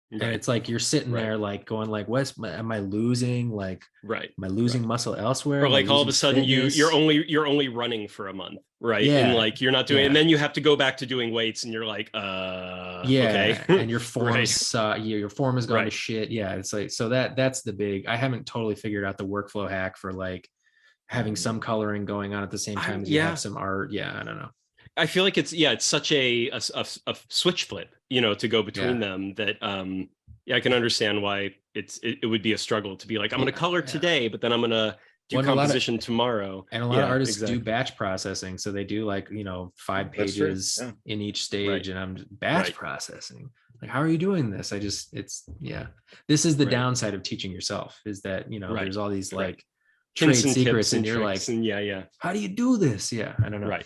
And it's like you're sitting there like going like, am I losing? Like, am I losing muscle elsewhere? Or like all of a sudden you're only running for a month, right? And like you're not doing, and then you have to go back to doing weights, and you're like, okay. And your form your form has gone to shit. Yeah, it's like, so that's the big. I haven't totally figured out the workflow hack for like having some coloring going on at the same time as you have some art. I don't know. I feel like it's such a switch flip, you know, to go between them, that Yeah, I can understand why it would be a struggle to be like, I'm going to color today, but then I'm going to do composition tomorrow. And a lot of artists do batch processing. So they do like, 5 pages in each stage, and I'm batch processing. Like, how are you doing this? This is the downside of teaching yourself, is that, there's all these like trade secrets, and you're like, how do you do this? Yeah, I don't know. Right.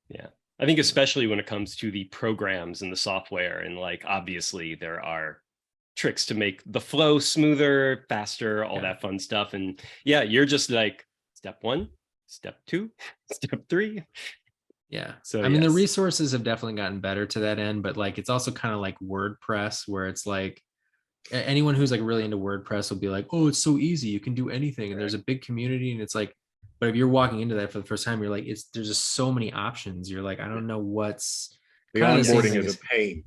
Yeah. I think especially when it comes to the programs and the software, and like, obviously there are tricks to make the flow smoother, faster, all that fun stuff. And you're just like step 1, step 2, step 3. Yeah. So I mean, the resources have definitely gotten better to that end, but like, it's also kind of like WordPress, where it's like anyone who's like really into WordPress will be like, oh, it's so easy, you can do anything. And there's a big community, and it's like, but if you're walking into that for the first time, you're like, there's just so many options. You're like, I don't know what's the onboarding is a pain.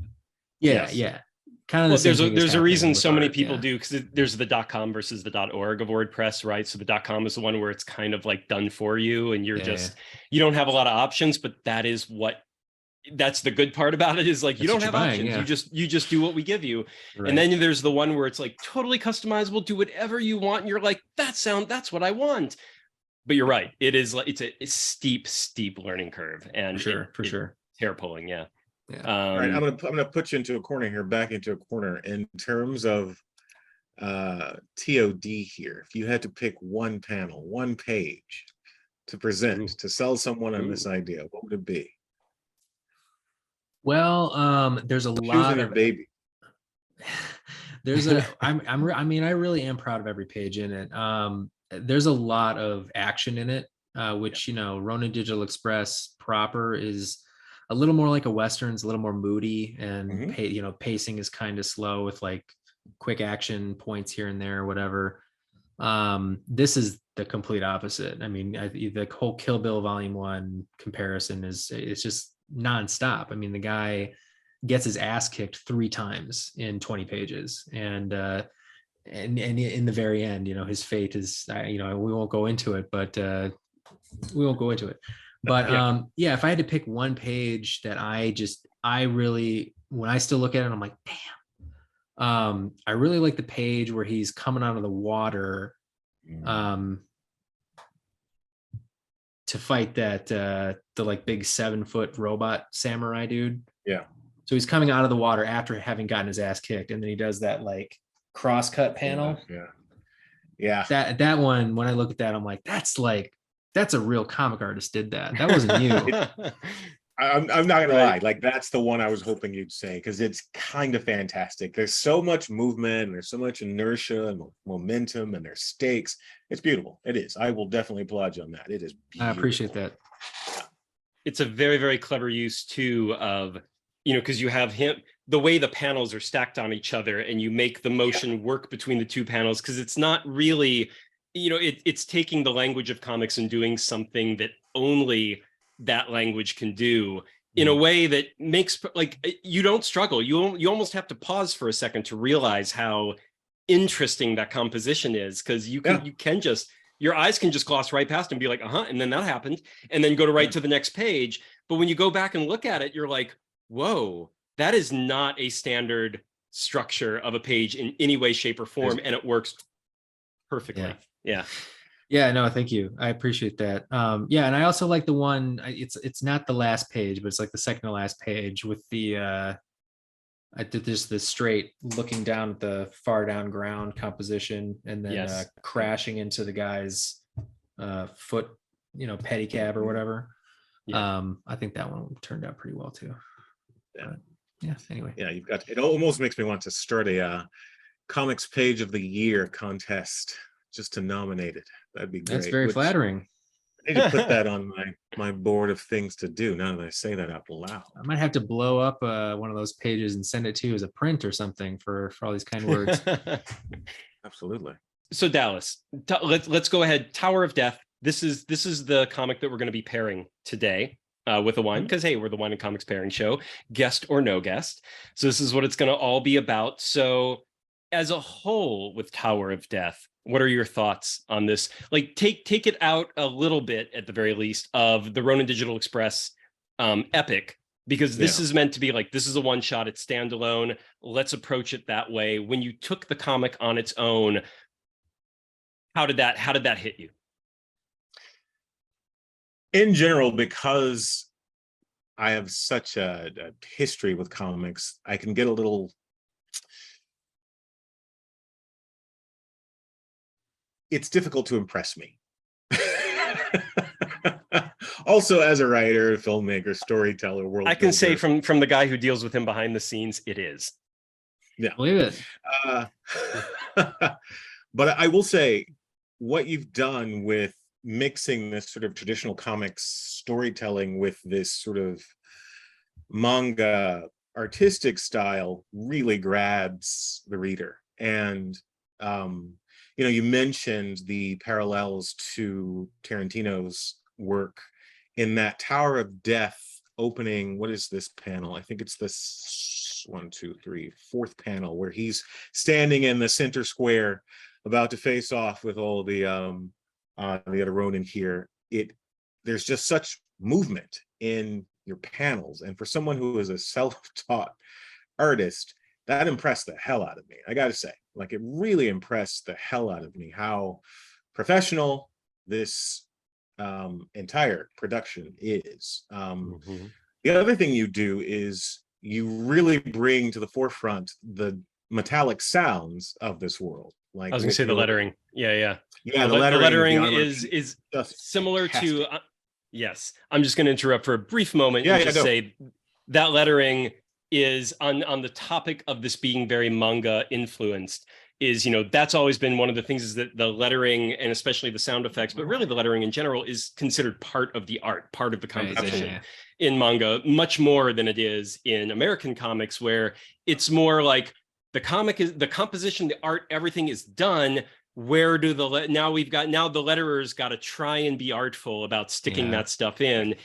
Yeah. Kind of there's a reason so many people do, because there's the .com versus the .org of WordPress, right? So the .com is the one where it's kind of like done for you, and you're you don't have a lot of options, but that's the good part about it, is like, you don't have options. You just do what we give you. Right. And then there's the one where it's like totally customizable, do whatever you want, and you're like, that's what I want. But you're right, it is like, it's a steep learning curve, and for sure hair pulling. Yeah. All right, I'm gonna put you into a corner here, back into a corner in terms of TOD here. If you had to pick one panel, one page to present to sell someone on this idea, what would it be? Well, there's a lot of baby. There's I mean, I really am proud of every page in it. There's a lot of action in it, which Ronin Digital Express proper is a little more like a Western, it's a little more moody, and pacing is kind of slow with like quick action points here and there or whatever. This is the complete opposite. I mean, the whole Kill Bill Volume 1 comparison it's just nonstop. I mean, the guy gets his ass kicked 3 times in 20 pages, and in the very end, his fate is, we won't go into it, but But if I had to pick one page that I really, when I still look at it, I'm like, damn. I really like the page where he's coming out of the water to fight that the like big 7-foot robot samurai dude. Yeah. So he's coming out of the water after having gotten his ass kicked, and then he does that like cross-cut panel. Yeah. That one, when I look at that, I'm like, that's a real comic artist did that. That wasn't you. I'm not gonna lie, like that's the one I was hoping you'd say, because it's kind of fantastic. There's so much movement, and there's so much inertia and momentum, and there's stakes. It's beautiful. It is. I will definitely applaud you on that. It is beautiful. I appreciate that. It's a very, very clever use too of, because you have the way the panels are stacked on each other, and you make the motion work between the 2 panels, because it's not really, it's taking the language of comics and doing something that only that language can do in a way that makes, like, you don't struggle. You almost have to pause for a second to realize how interesting that composition is, because you can just, your eyes can just gloss right past and be like, and then that happened, and then go to the next page. But when you go back and look at it, you're like, whoa, that is not a standard structure of a page in any way, shape, or form, and it works perfectly. Yeah, no, thank you. I appreciate that. And I also like the one, it's not the last page, but it's like the second to last page with the I did the straight looking down at the far down ground composition, and then crashing into the guy's foot, pedicab or whatever. I think that one turned out pretty well too. Anyway. Yeah, you've got, it almost makes me want to start a comics page of the year contest just to nominate it. That'd be great. That's very flattering. I need to put that on my board of things to do now that I say that out loud. I might have to blow up one of those pages and send it to you as a print or something for all these kind words. Absolutely. So Dallas, let's go ahead. Tower of Death. This is the comic that we're going to be pairing today with a wine, because hey, we're the Wine and Comics pairing show, guest or no guest. So this is what it's going to all be about. So as a whole, with Tower of Death, what are your thoughts on this? Like, take it out a little bit, at the very least, of the Ronin Digital Express epic because this is meant to be like, this is a one shot, it's standalone. Let's approach it that way. When you took the comic on its own, how did that hit you? In general, because I have such a history with comics, I can get a little, it's difficult to impress me. Also, as a writer, filmmaker, storyteller, world I can builder, say from the guy who deals with him behind the scenes, it is. Yeah, believe it. But I will say, what you've done with mixing this sort of traditional comics storytelling with this sort of manga artistic style really grabs the reader. And you know, you mentioned the parallels to Tarantino's work in that Tower of Death opening. What is this panel? I think it's this 1, 2, 3, fourth panel, where he's standing in the center square about to face off with all the other Ronin here. There's just such movement in your panels, and for someone who is a self-taught artist, that impressed the hell out of me. I gotta say, like, it really impressed the hell out of me how professional this entire production is. The other thing you do is you really bring to the forefront the metallic sounds of this world. Like, I was gonna say the lettering. Yeah. Yeah, the lettering is just similar fantastic. to. Yes, I'm just going to interrupt for a brief moment and just say that lettering is on the topic of this being very manga influenced. Is, you know, that's always been one of the things, is that the lettering, and especially the sound effects, but really the lettering in general, is considered part of the art, part of the composition in manga, much more than it is in American comics, where it's more like the comic is the composition, the art, everything is done. Where do the now the letterers got to try and be artful about sticking that stuff in.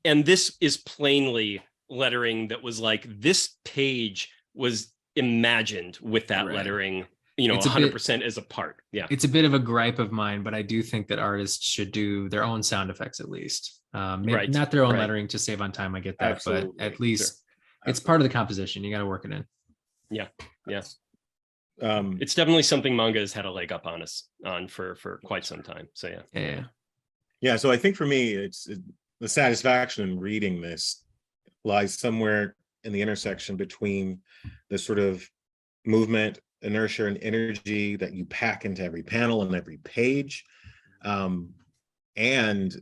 And this is plainly lettering that was like, this page was imagined with that lettering, you know, 100% as a part. Yeah, it's a bit of a gripe of mine, but I do think that artists should do their own sound effects, at least. Maybe not their own lettering to save on time, I get that. Absolutely. But at least it's part of the composition. You got to work it in. Yeah. It's definitely something manga has had a leg up on us for quite some time. So yeah. So I think for me, the satisfaction in reading this lies somewhere in the intersection between the sort of movement, inertia, and energy that you pack into every panel and every page, and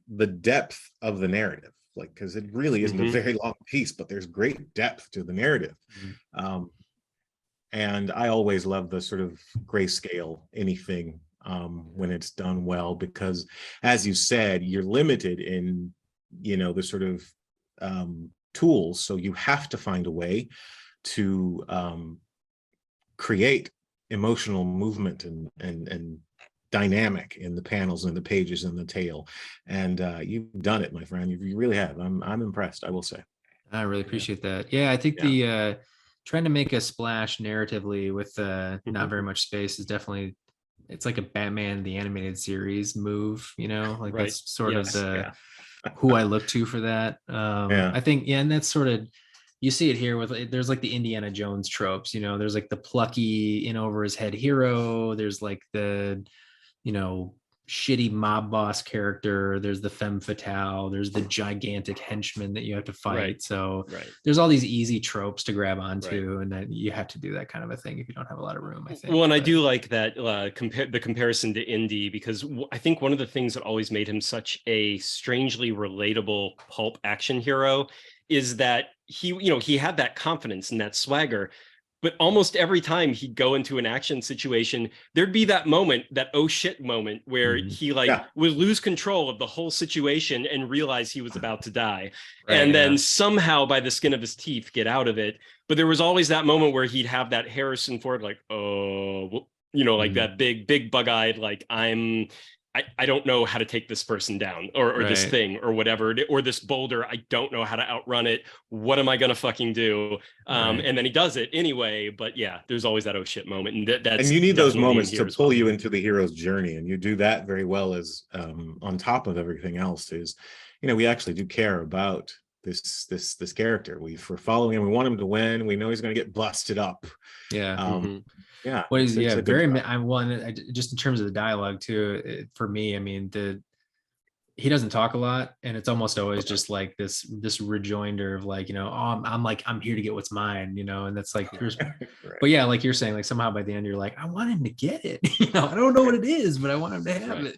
the depth of the narrative. Like, because it really isn't a very long piece, but there's great depth to the narrative. And I always love the sort of grayscale anything when it's done well, because, as you said, you're limited in, you know, the sort of tools. So you have to find a way to create emotional movement and dynamic in the panels and the pages and the tale. And you've done it, my friend. You really have. I'm impressed, I will say. I really appreciate that. Yeah, I think the trying to make a splash narratively with not very much space is definitely, it's like a Batman the animated series move, you know, like that's sort of the who I look to for that. I think, and that's sort of, you see it here with, there's like the Indiana Jones tropes, you know, there's like the plucky in over his head hero, there's like the, you know, shitty mob boss character, there's the femme fatale, there's the gigantic henchman that you have to fight. So there's all these easy tropes to grab onto, and then you have to do that kind of a thing if you don't have a lot of room, I think. Well, and I do like that the comparison to Indy, because I think one of the things that always made him such a strangely relatable pulp action hero is that he had that confidence and that swagger. But almost every time he'd go into an action situation, there'd be that moment, that oh shit moment, where he would lose control of the whole situation and realize he was about to die. And then somehow by the skin of his teeth get out of it. But there was always that moment where he'd have that Harrison Ford, like, oh, you know, like that big bug-eyed, like, I don't know how to take this person down, or this thing, or whatever, or this boulder. I don't know how to outrun it. What am I going to fucking do? And then he does it anyway. But yeah, there's always that oh shit moment. And you need those moments to pull you into the hero's journey. And you do that very well, as on top of everything else is, you know, we actually do care about this character. We're following him. We want him to win. We know he's going to get busted up. Yeah. Yeah. Well, he's it's a good very. job. I'm one just in terms of the dialogue too. For me, I mean, he doesn't talk a lot, and it's almost always just like this rejoinder of like, oh, I'm here to get what's mine, and that's like right. But yeah, like you're saying, like somehow by the end you're like, I want him to get it. I don't know what it is, but I want him to have it.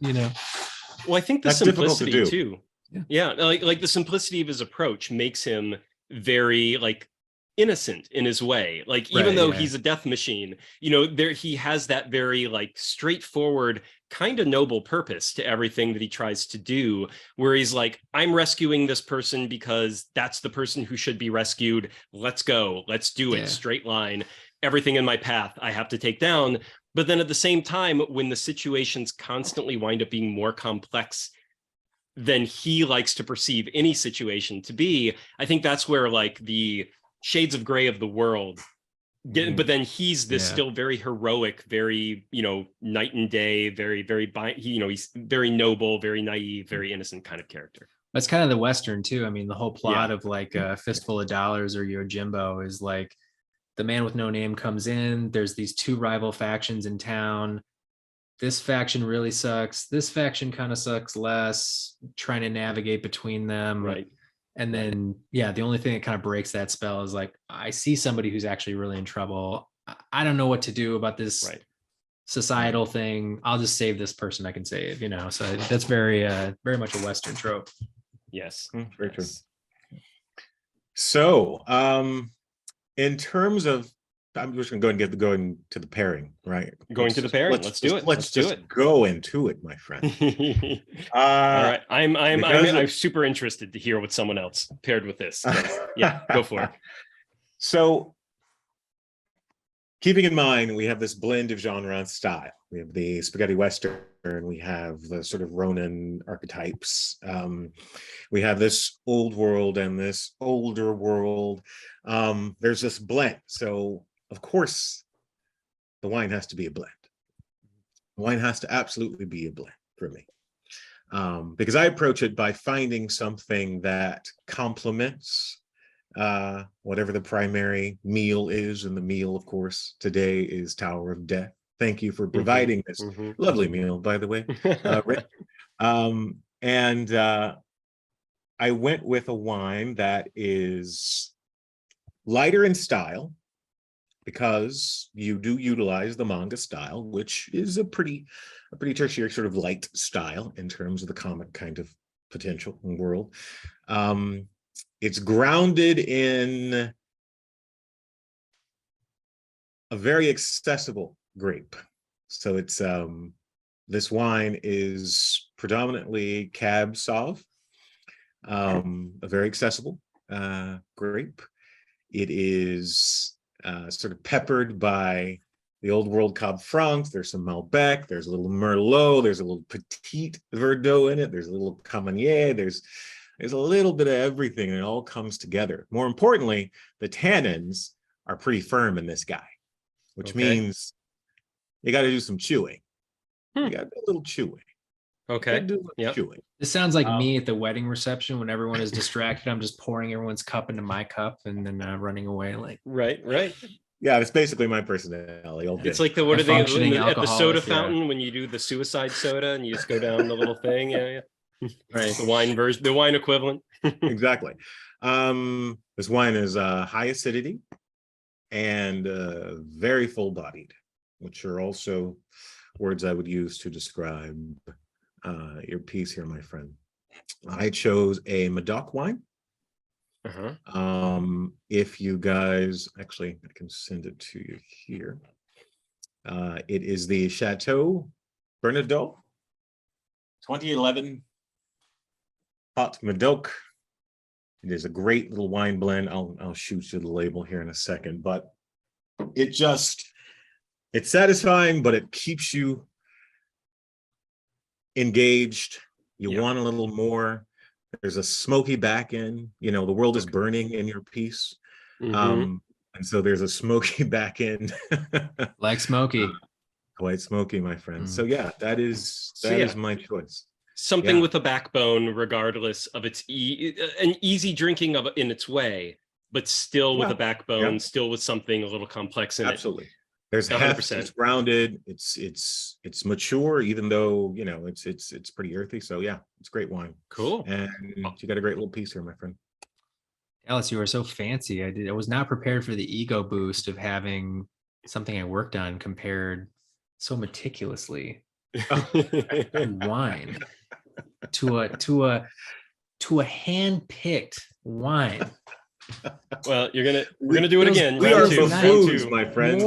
Well, I think the That's simplicity difficult to too. Yeah, like the simplicity of his approach makes him very like innocent in his way. Like even though he's a death machine, he has that very like straightforward, kind of noble purpose to everything that he tries to do, where he's like, I'm rescuing this person because that's the person who should be rescued. Let's go. Let's do it. Straight line. Everything in my path I have to take down. But then at the same time, when the situations constantly wind up being more complex than he likes to perceive any situation to be, I think that's where like the shades of gray of the world but then he's this still very heroic, very night and day, very he's very noble, very naive, very innocent kind of character. That's kind of the Western too. I mean, the whole plot of like Fistful of Dollars or Yojimbo is like the man with no name comes in, there's these two rival factions in town, this faction really sucks, this faction kind of sucks less, trying to navigate between them, right? And then, the only thing that kind of breaks that spell is like, I see somebody who's actually really in trouble. I don't know what to do about this societal thing. I'll just save this person I can save, So that's very much a Western trope. Yes. Very true. So, in terms of, I'm just going to go into the pairing, right? Going to the pairing. Let's do it. Let's just go into it, my friend. All right. I'm super interested to hear what someone else paired with this. Yeah, go for it. So, keeping in mind, we have this blend of genre and style. We have the spaghetti Western, we have the sort of Ronin archetypes. We have this old world and this older world. There's this blend. So, of course, the wine has to be a blend. Wine has to absolutely be a blend for me. Because I approach it by finding something that complements whatever the primary meal is. And the meal, of course, today is Tower of Death. Thank you for providing this lovely meal, by the way. I went with a wine that is lighter in style, because you do utilize the manga style, which is a pretty tertiary sort of light style in terms of the comic kind of potential and world. It's grounded in a very accessible grape. So it's this wine is predominantly Cab Sauv, a very accessible grape. It is sort of peppered by the old world Cab Franc. There's some Malbec, there's a little Merlot, there's a little Petit Verdot in it, there's a little Camanier, there's a little bit of everything, and it all comes together. More importantly, the tannins are pretty firm in this guy, which means you got to do some chewing. You got to do a little chewing. Okay. Chewing. This sounds like me at the wedding reception when everyone is distracted. I'm just pouring everyone's cup into my cup and then running away. Like right. Yeah, it's basically my personality. It's like what are they at the soda fountain when you do the suicide soda and you just go down the little thing? Yeah. Right. The wine version, the wine equivalent. Exactly. This wine is high acidity and very full-bodied, which are also words I would use to describe your piece here, my friend. I chose a Médoc wine. If you guys, actually, I can send it to you here. It is the Chateaau Bernadotte 2011 Haut-Médoc. It is a great little wine blend. I'll shoot you the label here in a second, but it's satisfying, but it keeps you engaged. You want a little more. There's a smoky back end. The world is burning in your piece. And so there's a smoky back end. Like smoky. Quite smoky, my friend. So yeah, that is my choice. Something with a backbone, regardless of its an easy drinking of in its way, but still with a backbone, still with something a little complex in it. Absolutely. There's 100%. It's grounded. It's mature, even though, you know, it's pretty earthy. So yeah, it's great wine. Cool. And you got a great little piece here, my friend. Alice, you were so fancy. I was not prepared for the ego boost of having something I worked on compared so meticulously wine to a hand-picked wine. Well, we're gonna do it again. We are buffoons, my friend.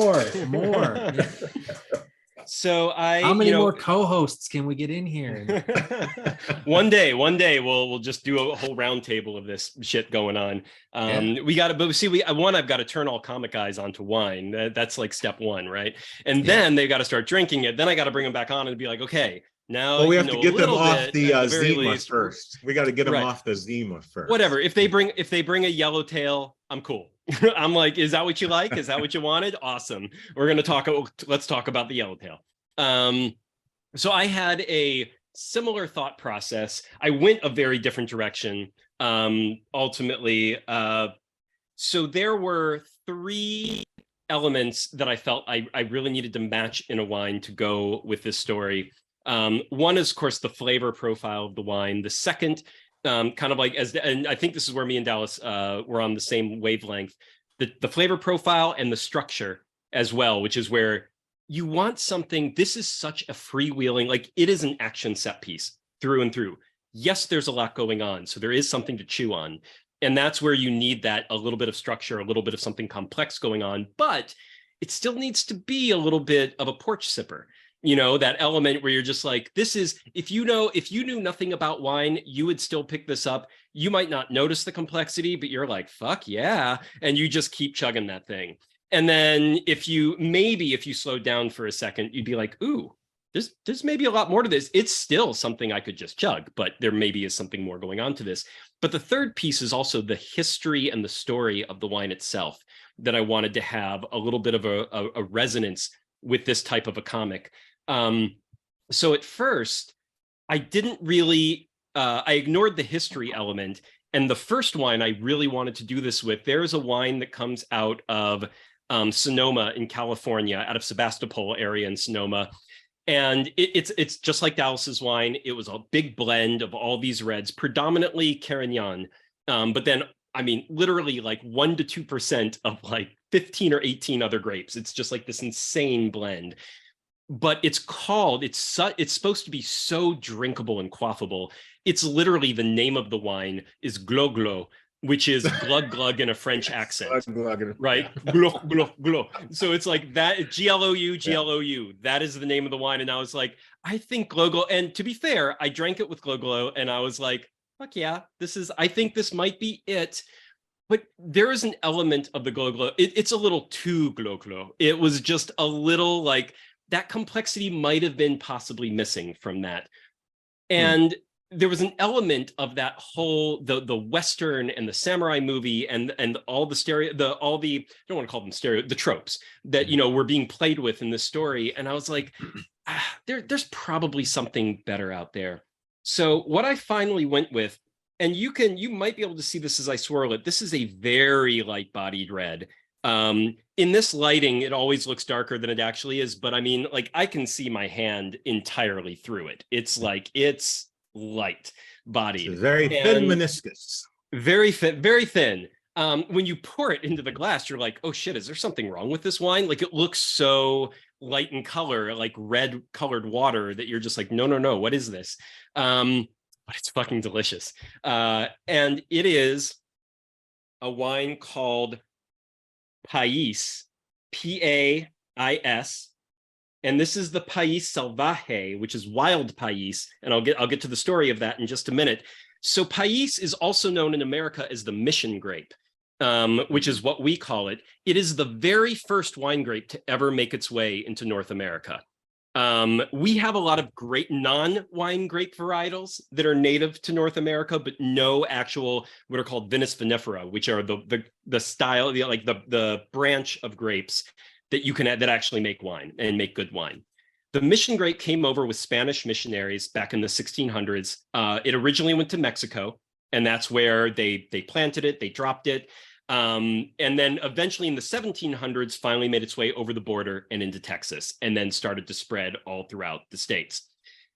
More. So how many more co-hosts can we get in here? One day we'll just do a whole round table of this shit going on. We got to, but see, I've got to turn all comic guys onto wine. That's like step one, right? And then they got to start drinking it. Then I got to bring them back on and be like, okay, now we have to get them off the Zima first. We got to get them off the Zima first. Whatever. If they bring a yellowtail, I'm cool. I'm like, is that what you like? Is that what you wanted? Awesome. Let's talk about the yellowtail. So I had a similar thought process. I went a very different direction. Ultimately, so there were 3 elements that I felt I really needed to match in a wine to go with this story. One is, of course, the flavor profile of the wine. The second, kind of like, and I think this is where me and Dallas were on the same wavelength, the flavor profile and the structure as well, which is where you want something. This is such a freewheeling, like it is an action set piece through and through. Yes, there's a lot going on, so there is something to chew on. And that's where you need that a little bit of structure, a little bit of something complex going on, but it still needs to be a little bit of a porch sipper. You know, that element where you're just like, this is, if you knew nothing about wine, you would still pick this up. You might not notice the complexity, but you're like, fuck yeah. And you just keep chugging that thing. And then if you slowed down for a second, you'd be like, ooh, there's maybe a lot more to this. It's still something I could just chug, but there maybe is something more going on to this. But the third piece is also the history and the story of the wine itself, that I wanted to have a little bit of a resonance with this type of a comic. So at first, I didn't really, I ignored the history element. And the first wine I really wanted to do this with, there is a wine that comes out of Sonoma in California, out of Sebastopol area in Sonoma. And it's just like Dallas's wine. It was a big blend of all these reds, predominantly Carignan. But then, I mean, literally like 1 to 2% of like 15 or 18 other grapes. It's just like this insane blend. But it's supposed to be so drinkable and quaffable. It's literally, the name of the wine is Glo Glo, which is glug glug in a French accent, right? Glo glo glo. So it's like that, GLOU, GLOU. That is the name of the wine. And I was like, I think Glo Glo. And to be fair, I drank it with Glo Glo, and I was like, fuck yeah, I think this might be it. But there is an element of the Glo Glo. It's a little too Glo Glo. It was just a little like, that complexity might have been possibly missing from that. And there was an element of that whole, the Western and the samurai movie and all the I don't want to call them the tropes that, you know, were being played with in this story. And I was like, there's probably something better out there. So what I finally went with, and you might be able to see this as I swirl it, this is a very light-bodied red. In this lighting, it always looks darker than it actually is, but I mean, like, I can see my hand entirely through it. It's like, it's light bodied. It's very thin meniscus. Very thin. When you pour it into the glass, you're like, oh shit, is there something wrong with this wine? Like, it looks so light in color, like red colored water, that you're just like, no, what is this? But it's fucking delicious. And it is a wine called Pais, P-A-I-S, and this is the Pais Salvaje, which is wild Pais, and I'll get to the story of that in just a minute. So Pais is also known in America as the mission grape, which is what we call it. It is the very first wine grape to ever make its way into North America. We have a lot of great non-wine grape varietals that are native to North America, but no actual what are called vinus vinifera, which are the style, like the branch of grapes that you can that actually make wine and make good wine. The mission grape came over with Spanish missionaries back in the 1600s. It originally went to Mexico, and that's where they planted it, they dropped it. And then eventually in the 1700s, finally made its way over the border and into Texas, and then started to spread all throughout the States.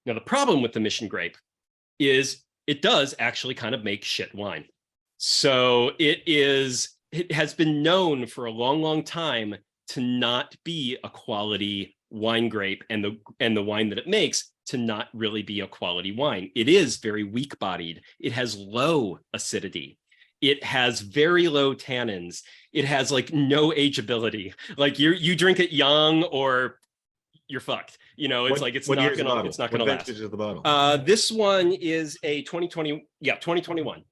Now, the problem with the mission grape is it does actually kind of make shit wine. So it has been known for a long, long time to not be a quality wine grape, and the wine that it makes to not really be a quality wine. It is very weak bodied. It has low acidity. It has very low tannins. It has like no ageability. Like you drink it young or you're fucked. You know, it's like it's not gonna last. Vintage of the bottle? This one is a 2021.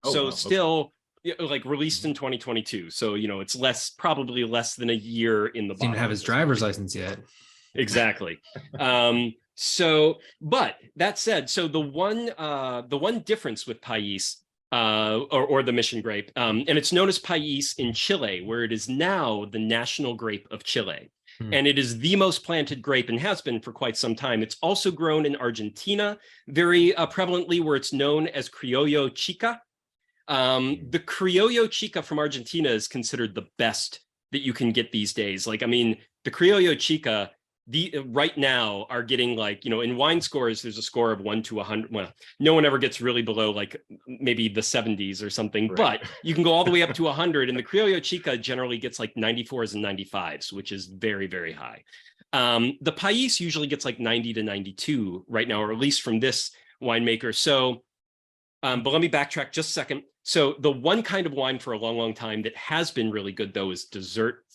Oh, so wow, still like released in 2022. So, you know, it's probably less than a year in the bottle. Didn't have his driver's license yet. Exactly. But that said, so the one difference with Pais, or the mission grape, and it's known as Pais in Chile, where it is now the national grape of Chile. And it is the most planted grape and has been for quite some time. It's also grown in Argentina very prevalently, where it's known as Criollo Chica. The Criollo Chica from Argentina is considered the best that you can get these days. Like, I mean, the Criollo Chica, right now are getting like, you know, in wine scores, there's a score of 1 to 100. Well, no one ever gets really below like maybe the 70s or something, right. But you can go all the way up to 100. And the Criollo Chica generally gets like 94s and 95s, which is very, very high. The Pais usually gets like 90 to 92 right now, or at least from this winemaker. So, but let me backtrack just a second. So the one kind of wine for a long, long time that has been really good though is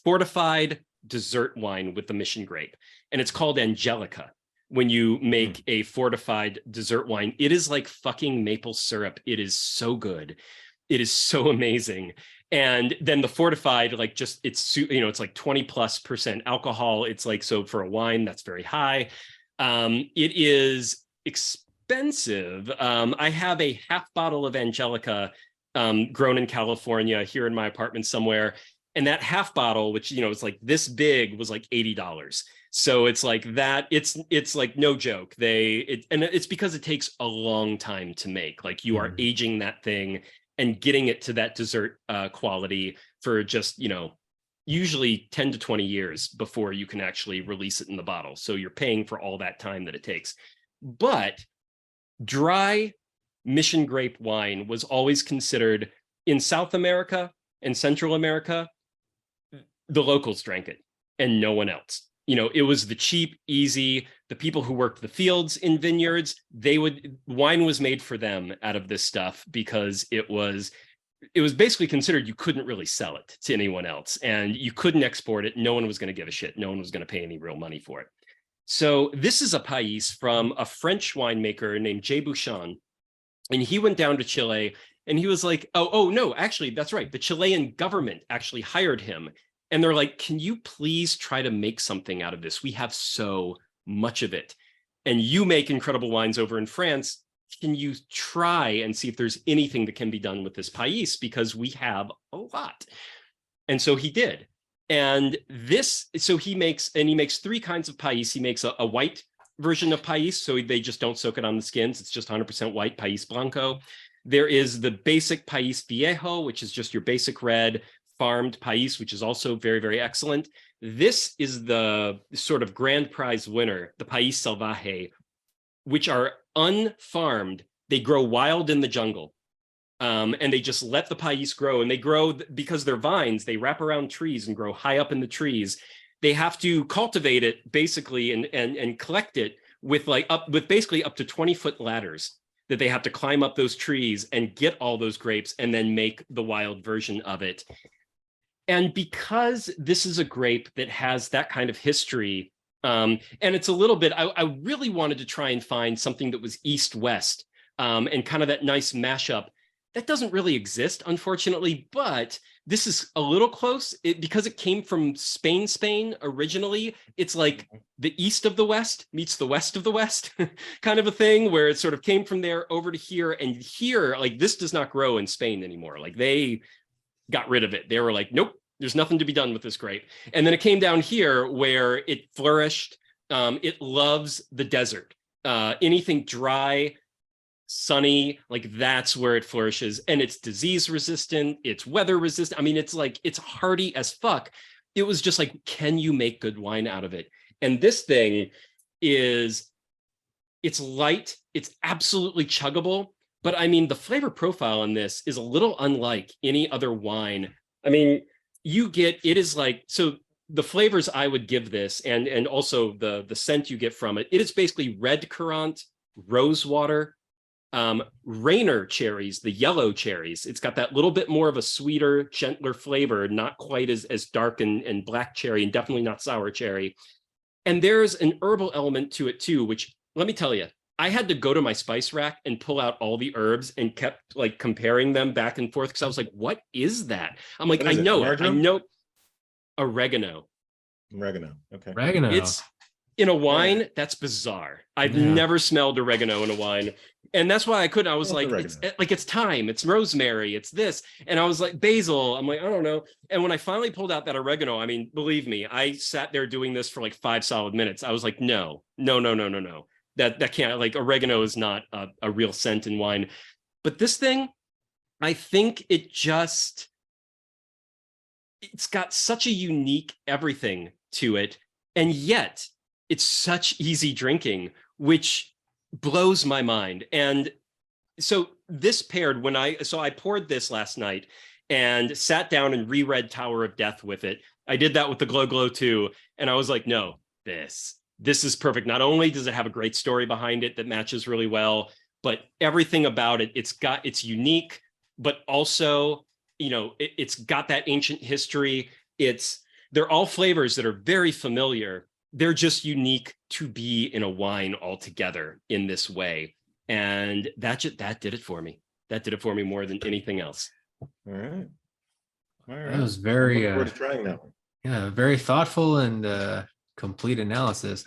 fortified dessert wine with the mission grape. And it's called Angelica. When you make a fortified dessert wine, it is like fucking maple syrup. It is so good. It is so amazing. And then the fortified, like just, it's, you know, it's like 20+% alcohol. It's like, so for a wine, that's very high. It is expensive. I have a half bottle of Angelica grown in California here in my apartment somewhere. And that half bottle, which, you know, it's like this big, was like $80. So it's like that. It's like no joke. And it's because it takes a long time to make. Like you are aging that thing and getting it to that dessert quality for just, you know, usually 10 to 20 years before you can actually release it in the bottle. So you're paying for all that time that it takes. But dry mission grape wine was always considered, in South America and Central America, the locals drank it and no one else. You know, it was the cheap, easy, the people who worked the fields in vineyards, wine was made for them out of this stuff because it was basically considered you couldn't really sell it to anyone else and you couldn't export it. No one was going to give a shit. No one was going to pay any real money for it. So this is a Pais from a French winemaker named BOUCHON. And he went down to Chile and he was like, oh, no, actually, that's right. The Chilean government actually hired him. And they're like, can you please try to make something out of this? We have so much of it. And you make incredible wines over in France. Can you try and see if there's anything that can be done with this Pais? Because we have a lot. And so he did. And so he makes three kinds of Pais. He makes a white version of Pais. So they just don't soak it on the skins. It's just 100% white, Pais Blanco. There is the basic Pais Viejo, which is just your basic red farmed Pais, which is also very, very excellent. This is the sort of grand prize winner, the Pais Salvaje, which are unfarmed. They grow wild in the jungle. And they just let the Pais grow, and they grow because they're vines. They wrap around trees and grow high up in the trees. They have to cultivate it basically and collect it with basically up to 20-foot ladders that they have to climb up those trees and get all those grapes and then make the wild version of it. And because this is a grape that has that kind of history, and it's a little bit, I really wanted to try and find something that was East-West and kind of that nice mashup. That doesn't really exist, unfortunately, but this is a little close because it came from Spain originally. It's like the east of the West meets the west of the West kind of a thing, where it sort of came from there over to here. And here, like, this does not grow in Spain anymore. Like, they got rid of it. They were like, nope, there's nothing to be done with this grape. And then it came down here where it flourished. It loves the desert. Anything dry, sunny, like that's where it flourishes. And it's disease resistant, it's weather resistant. I mean, it's like, it's hardy as fuck. It was just like, can you make good wine out of it? And this thing is, it's light, it's absolutely chuggable. But I mean, the flavor profile on this is a little unlike any other wine. I mean, you get, it is like, so the flavors I would give this, and also the scent you get from it, it is basically red currant, rose water, Rainer cherries, the yellow cherries. It's got that little bit more of a sweeter, gentler flavor, not quite as dark and black cherry, and definitely not sour cherry. And there's an herbal element to it too, which, let me tell you, I had to go to my spice rack and pull out all the herbs and kept like comparing them back and forth because I was like, what is that? I'm like, I know it. I know oregano. Oregano. Okay. Oregano. It's in a wine, that's bizarre. I've never smelled oregano in a wine. And that's why I couldn't. I was like, it's thyme, it's rosemary, it's this. And I was like, basil. I'm like, I don't know. And when I finally pulled out that oregano, I mean, believe me, I sat there doing this for like 5 solid minutes. I was like, no. That can't, like, oregano is not a real scent in wine. But this thing, I think it's got such a unique everything to it. And yet it's such easy drinking, which blows my mind. And so this paired I poured this last night and sat down and reread Tower of Death with it. I did that with the Glow Glow too. And I was like, no, this is perfect. Not only does it have a great story behind it that matches really well, but everything about it, it's unique, but also, you know, it's got that ancient history. They're all flavors that are very familiar. They're just unique to be in a wine altogether in this way. And that did it for me. That did it for me more than anything else. All right. That was very, I'm looking forward to trying that one. Yeah, very thoughtful and complete analysis.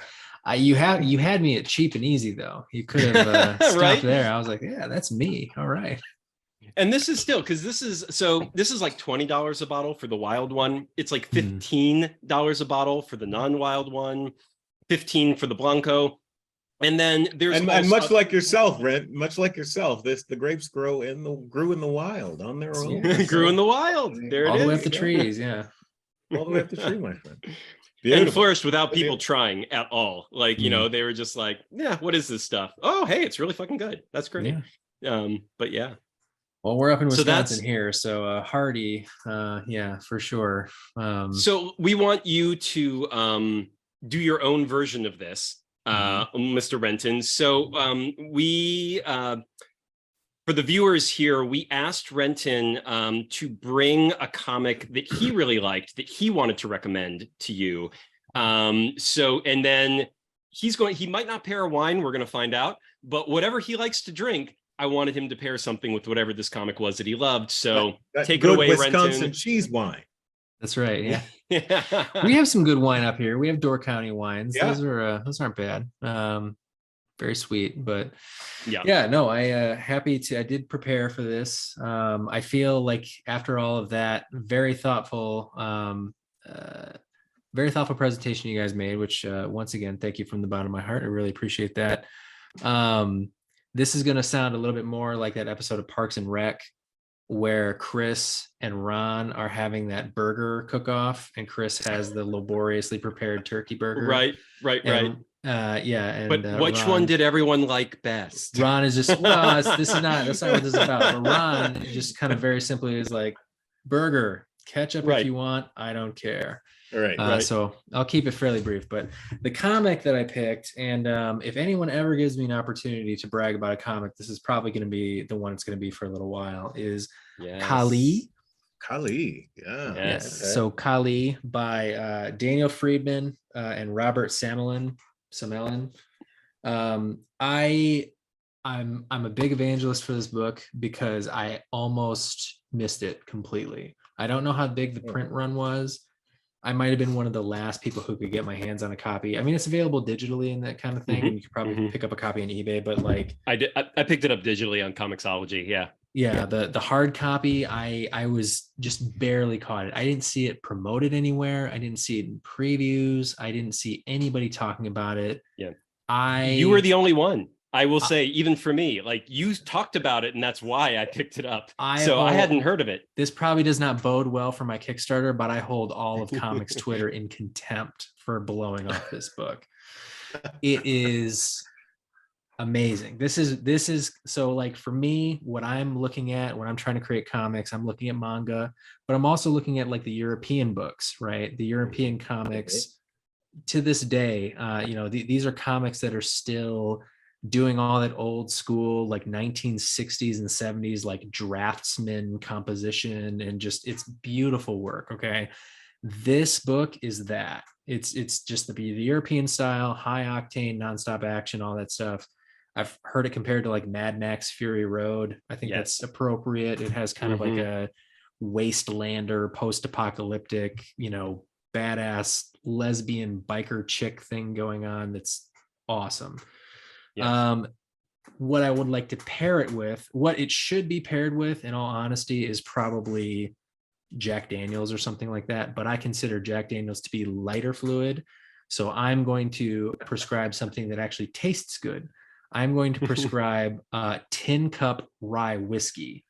You had me at cheap and easy though. You could have stopped right there. I was like, yeah, that's me. All right. And this is still, because this is like $20 a bottle for the wild one. It's like $15 a bottle for the non-wild one, $15 for the Blanco. And then there's and much like yourself, Rent, the grapes grew in the wild on their own. Grew in the wild. There all it the way is. up the trees, yeah. All the way up the tree, my friend. Beautiful. And flourished without people trying at all. Like, you know, they were just like, yeah, what is this stuff? Oh, hey, it's really fucking good. That's great. Yeah. But yeah. Well, we're up in Wisconsin here, so hardy, yeah, for sure. So we want you to do your own version of this, Mr. Renton. So we, for the viewers here, we asked Renton to bring a comic that he really liked, that he wanted to recommend to you. And then he might not pair a wine, we're going to find out, but whatever he likes to drink, I wanted him to pair something with whatever this comic was that he loved. So take it away, Wisconsin Renton. Cheese wine. That's right. Yeah. We have some good wine up here. We have Door County wines. Yeah. Those aren't bad. Very sweet, but no, I did prepare for this. I feel like after all of that, very thoughtful presentation you guys made, which once again, thank you from the bottom of my heart. I really appreciate that. This is going to sound a little bit more like that episode of Parks and Rec where Chris and Ron are having that burger cook-off, and Chris has the laboriously prepared turkey burger. Right. And, but which Ron, one did everyone like best? Ron is just, that's not what this is about. But Ron just kind of very simply is like, burger, ketchup if you want, I don't care. Right. So I'll keep it fairly brief, but the comic that I picked, and if anyone ever gives me an opportunity to brag about a comic, this is probably going to be the one it's going to be for a little while, is Kali. Kali, yeah. Yes. Okay. So Kali by Daniel Friedman and Robert Samelin. I'm a big evangelist for this book because I almost missed it completely. I don't know how big the print run was. I might have been one of the last people who could get my hands on a copy. I mean, it's available digitally and that kind of thing. And you could probably pick up a copy on eBay, but like I picked it up digitally on Comixology. Yeah. Yeah, the hard copy, I was just barely caught it. I didn't see it promoted anywhere. I didn't see it in previews. I didn't see anybody talking about it. Yeah. You were the only one. I will say, even for me, like you talked about it, and that's why I picked it up. I hadn't heard of it. This probably does not bode well for my Kickstarter, but I hold all of comics Twitter in contempt for blowing off this book. It is amazing. This is so, like, for me, what I'm looking at when I'm trying to create comics, I'm looking at manga, but I'm also looking at like the European books, right? The European comics to this day, these are comics that are still doing all that old school, like 1960s and 70s, like draftsman composition, and just, it's beautiful work. Okay. This book is that. It's just the European style, high octane, nonstop action, all that stuff. I've heard it compared to like Mad Max Fury Road. I think that's appropriate. It has kind of like a wastelander, post-apocalyptic, badass lesbian biker chick thing going on. That's awesome. Yes. What I would like to pair it with, what it should be paired with, in all honesty, is probably Jack Daniels or something like that. But I consider Jack Daniels to be lighter fluid. So I'm going to prescribe something that actually tastes good. I'm going to prescribe Tin Cup Rye Whiskey.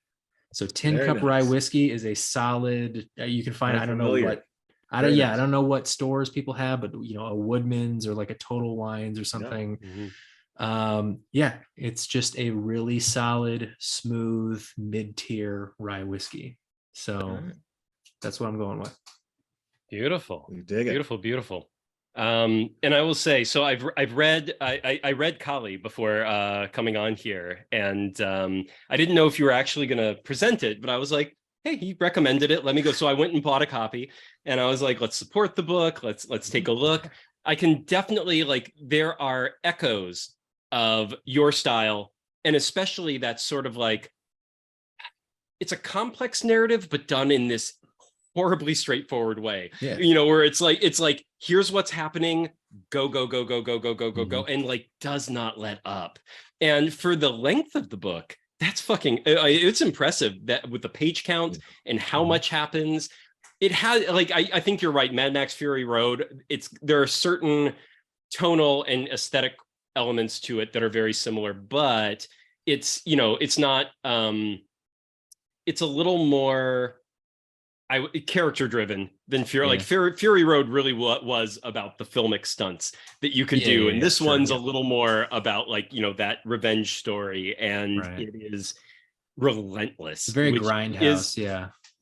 So Tin Cup Rye Whiskey is a solid, you can find, I don't know what stores people have, but a Woodman's or like a Total Wines or something. It's just a really solid, smooth, mid-tier rye whiskey. So that's what I'm going with. Beautiful. You dig it. Beautiful. And I will say, so I read Kali before coming on here, and I didn't know if you were actually going to present it, but I was like, hey, he recommended it, let me go. So I went and bought a copy, and I was like, let's support the book, let's take a look. I can definitely, like, there are echoes of your style, and especially that sort of like, it's a complex narrative, but done in this horribly straightforward way, where it's like here's what's happening, go, and like does not let up. And for the length of the book, that's fucking, it's impressive that with the page count and how much happens. It has, like, I think you're right, Mad Max Fury Road, there are certain tonal and aesthetic elements to it that are very similar, but it's not, it's a little more character driven than Fury. Like Fury Road really was about the filmic stunts that you could do, and this one's a little more about, like, that revenge story, and it is relentless. It's very grindhouse.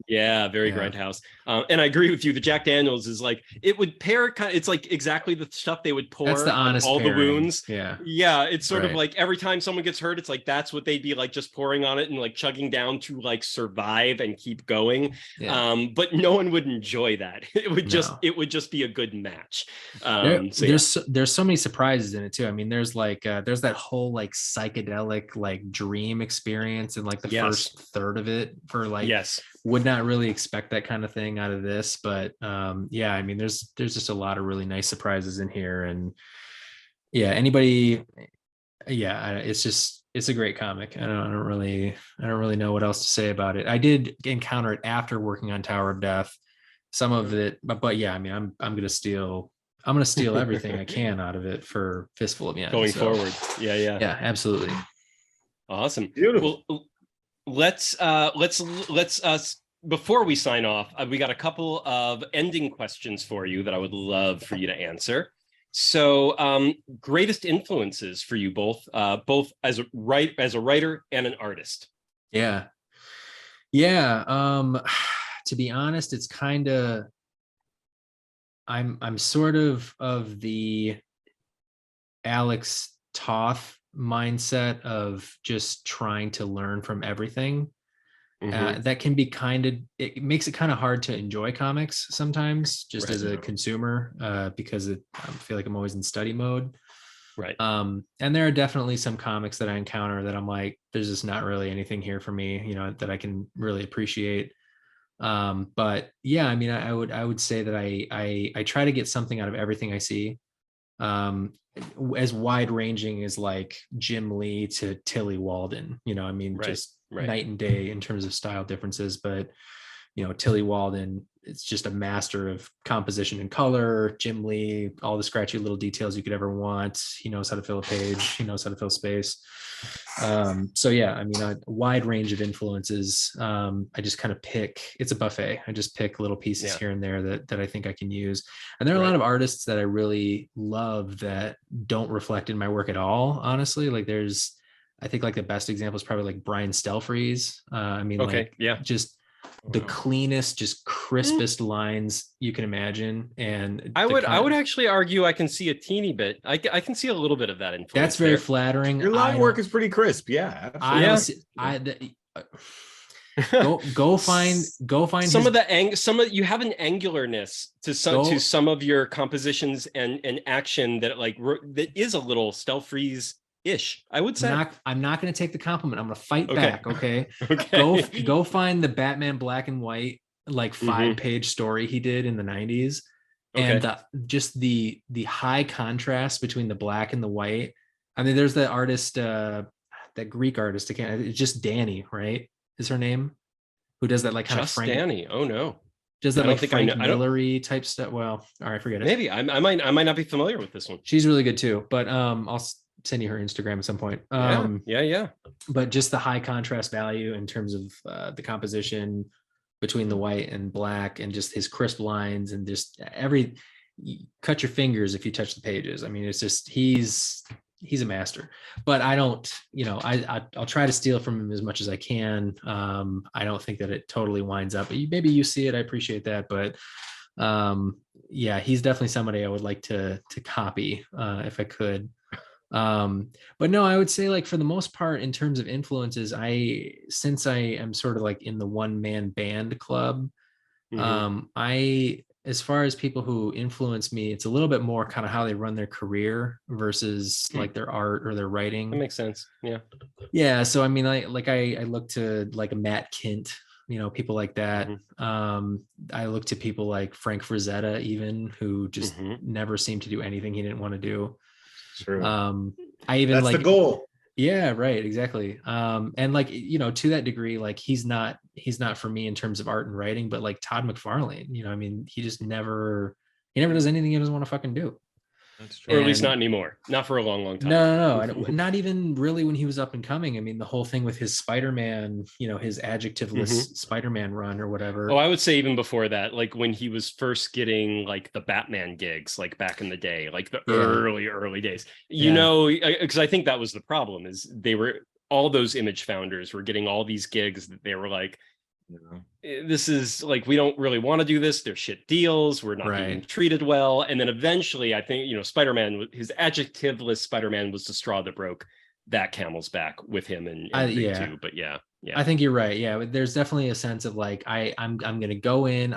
Very grindhouse. And I agree with you. The Jack Daniels is like, it would pair kind of, it's like exactly the stuff they would pour. That's the honest all pairing. The wounds. Yeah. It's sort of like every time someone gets hurt, it's like that's what they'd be like, just pouring on it and like chugging down to like survive and keep going. But no one would enjoy that. It would just be a good match. There's so many surprises in it too. I mean, there's like there's that whole like psychedelic like dream experience in like the first third of it for like would not really expect that kind of thing out of this, but I mean, there's just a lot of really nice surprises in here, and it's a great comic. I don't really know what else to say about it. I did encounter it after working on Tower of Death, some of it, but I mean, I'm gonna steal everything I can out of it for Fistful of Yen going forward. Yeah, absolutely. Awesome. Beautiful. Well, let's before we sign off, we got a couple of ending questions for you that I would love for you to answer. So, greatest influences for you both as a writer and an artist. To be honest, it's kind of, I'm sort of the Alex Toth mindset of just trying to learn from everything. That can be it makes it kind of hard to enjoy comics sometimes, just as a consumer, because I feel like I'm always in study mode. And there are definitely some comics that I encounter that I'm like, there's just not really anything here for me, that I can really appreciate. But I mean, I would say that I try to get something out of everything I see. As wide ranging as like Jim Lee to Tilly Walden, I mean, just night and day in terms of style differences. But Tilly Walden, it's just a master of composition and color. Jim Lee, all the scratchy little details you could ever want. He knows how to fill a page. He knows how to fill space. So yeah, I mean, a wide range of influences. I just kind of pick, it's a buffet. I just pick little pieces here and there that I think I can use. And there are a lot of artists that I really love that don't reflect in my work at all, honestly. Like I think like the best example is probably like Brian Stelfreeze. I mean, just the cleanest, just crispest lines you can imagine. And I would actually argue I can see a teeny bit. I can see a little bit of that influence. That's very flattering. Your line work is pretty crisp. Yeah. Go find some you have an angularness to some of your compositions and action that is a little Stelfreeze-ish, I would say. I'm not going to take the compliment. I'm going to fight back. Okay. Go find the Batman black and white, like 5-page story he did in the 90s. And the high contrast between the black and the white. I mean, there's the artist, that Greek artist, it's just Danny, right? Is her name? Who does that like kind of Frank Danny? Oh no. Does that like Frank Miller-y type stuff? Well, all right, forget it. Maybe I might not be familiar with this one. She's really good too, but I'll send you her Instagram at some point. Yeah. But just the high contrast value in terms of the composition between the white and black, and just his crisp lines, and just cut your fingers if you touch the pages. I mean, it's just he's a master. But I don't, I'll try to steal from him as much as I can. I don't think that it totally winds up. Maybe you see it. I appreciate that, but yeah, he's definitely somebody I would like to copy if I could. But no, I would say like for the most part, in terms of influences, since I am sort of like in the one-man band club, as far as people who influence me, it's a little bit more kind of how they run their career versus like their art or their writing. That makes sense. Yeah. Yeah. So, I mean, I look to like a Matt Kint, people like that. I look to people like Frank Frazetta, even, who just never seemed to do anything he didn't want to do. True. That's the goal. Yeah, right. Exactly. And like, to that degree, like he's not for me in terms of art and writing, but like Todd McFarlane, I mean, he never does anything he doesn't want to fucking do. That's true. Or at least not anymore. Not for a long, long time. No. Not even really when he was up and coming. I mean, the whole thing with his Spider-Man, his adjectiveless Spider-Man run or whatever. Oh, I would say even before that, like when he was first getting like the Batman gigs, like back in the day, like the early days, because I think that was the problem, is all those image founders were getting all these gigs that they were like, this is like, we don't really want to do this. They're shit deals. We're not being treated well. And then eventually, I think, Spider-Man, his adjectiveless Spider-Man was the straw that broke that camel's back with him and too. But yeah. I think you're right. Yeah, there's definitely a sense of like, I'm going to go in,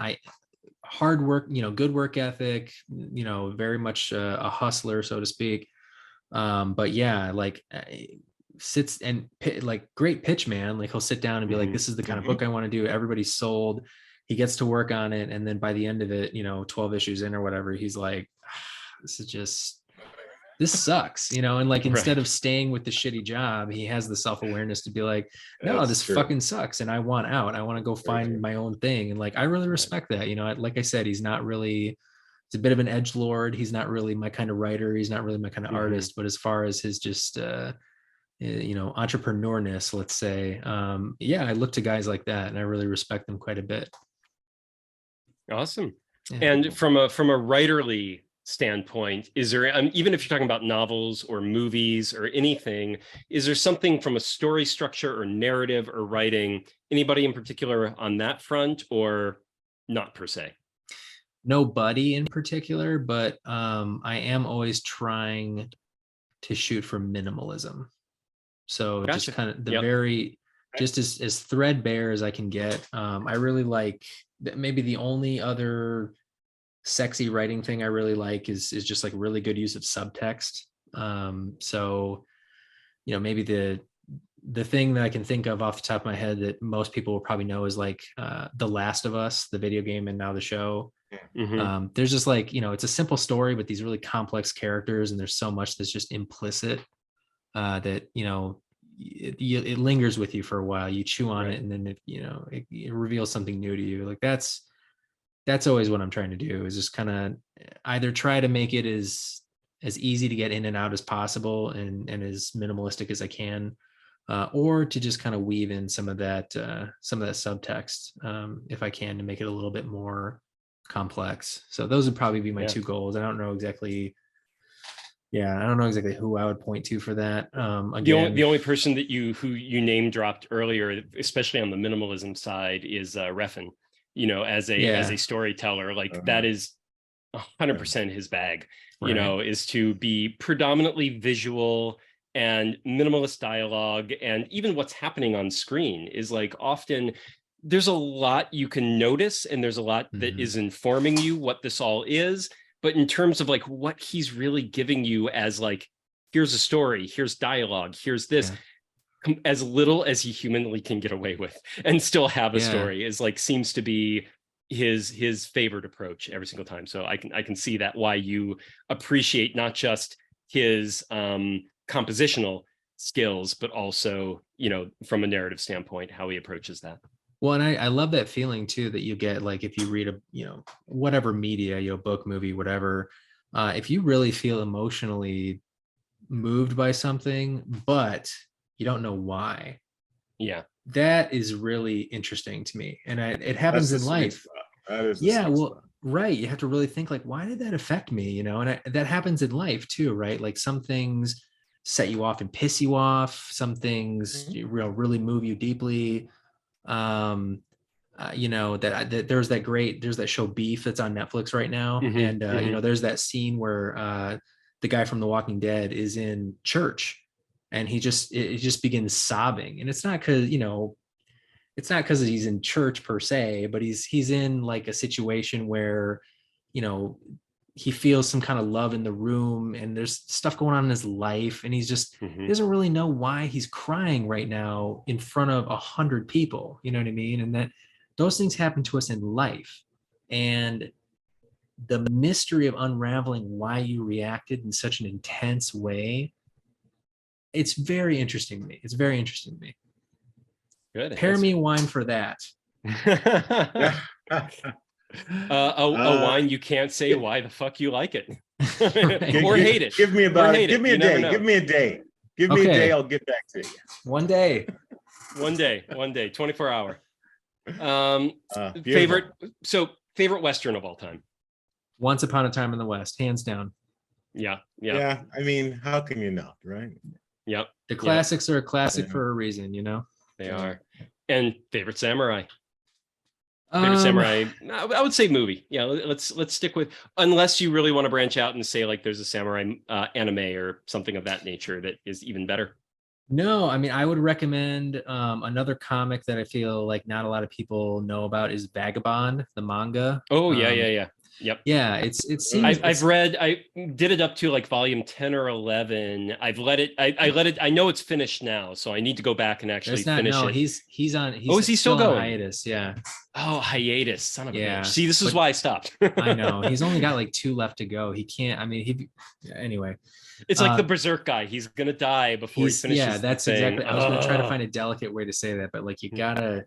hard work, good work ethic, very much a hustler, so to speak. But yeah, like sits and like great pitch, man. Like he'll sit down and be like, this is the kind of book I want to do. Everybody's sold. He gets to work on it, and then by the end of it, 12 issues in or whatever, he's like, this sucks, and like instead of staying with the shitty job, he has the self-awareness to be like, no, this fucking sucks, and I want out. I want to go find my own thing. And like I really respect that. Like I said, he's a bit of an edgelord. He's not really my kind of writer. He's not really my kind of artist. But as far as his just entrepreneurness, let's say, I look to guys like that, and I really respect them quite a bit. Awesome. And from a writerly standpoint, is there, even if you're talking about novels or movies or anything, is there something from a story structure or narrative or writing, anybody in particular on that front, or not per se? Nobody in particular, but I am always trying to shoot for minimalism. So just kind of just as threadbare as I can get. I really like that. Maybe the only other sexy writing thing I really like is just like really good use of subtext. So, maybe the thing that I can think of off the top of my head that most people will probably know is like The Last of Us, the video game, and now the show. There's just like, it's a simple story, but these really complex characters, and there's so much that's just implicit that, it lingers with you for a while. You chew on it, and then it reveals something new to you. Like that's always what I'm trying to do, is just kind of either try to make it as easy to get in and out as possible and as minimalistic as I can, or to just kind of weave in some of that subtext, if I can, to make it a little bit more complex. So those would probably be my two goals. I don't know exactly who I would point to for that. Again, the only person that who you name dropped earlier, especially on the minimalism side, is Refn. As a storyteller, like that is 100% his bag. Right. Is to be predominantly visual and minimalist dialogue, and even what's happening on screen is like often there's a lot you can notice, and there's a lot that is informing you what this all is. But in terms of like what he's really giving you as like, here's a story, here's dialogue, here's this, as little as he humanly can get away with and still have a story, is like, seems to be his favorite approach every single time. So I can see that why you appreciate not just his compositional skills, but also, from a narrative standpoint, how he approaches that. Well, and I love that feeling too, that you get, like, if you read whatever media, book, movie, whatever, if you really feel emotionally moved by something, but you don't know why. Yeah. That is really interesting to me. And it happens in life. Right. You have to really think, like, why did that affect me? And that happens in life too, right? Like some things set you off and piss you off. Some things really move you deeply. There's that show Beef that's on Netflix right now. And there's that scene where the guy from The Walking Dead is in church, and it just begins sobbing. And it's not because he's in church per se, but he's in like a situation where he feels some kind of love in the room, and there's stuff going on in his life, and he doesn't really know why he's crying right now in front of 100 people. You know what I mean? And that those things happen to us in life, and the mystery of unraveling why you reacted in such an intense way, it's very interesting to me. Good. Pair me wine for that. A wine you can't say why the fuck you like it or hate it. Give me a day. Give me a day. Give me a day. I'll get back to you. One day, 24 hour. Favorite Western of all time. Once Upon a Time in the West, hands down. Yeah. I mean, how can you not, right? Yep. The classics are a classic for a reason, They are. And favorite samurai. Samurai, I would say movie. Yeah, let's stick with, unless you really want to branch out and say like there's a samurai anime or something of that nature that is even better. No, I mean, I would recommend another comic that I feel like not a lot of people know about is Vagabond, the manga. Oh yeah. Yep. Yeah, it seems I did it up to like volume 10 or 11. I've let it. I let it. I know it's finished now, so I need to go back and actually finish it. He's on. Is he still going? On hiatus? Yeah. Oh, hiatus, son of a bitch. See, this is why I stopped. I know. He's only got like 2 left to go. He can't. I mean, anyway. It's like the Berserk guy. He's gonna die before he finishes. Yeah, that's exactly. I was gonna try to find a delicate way to say that, but like you gotta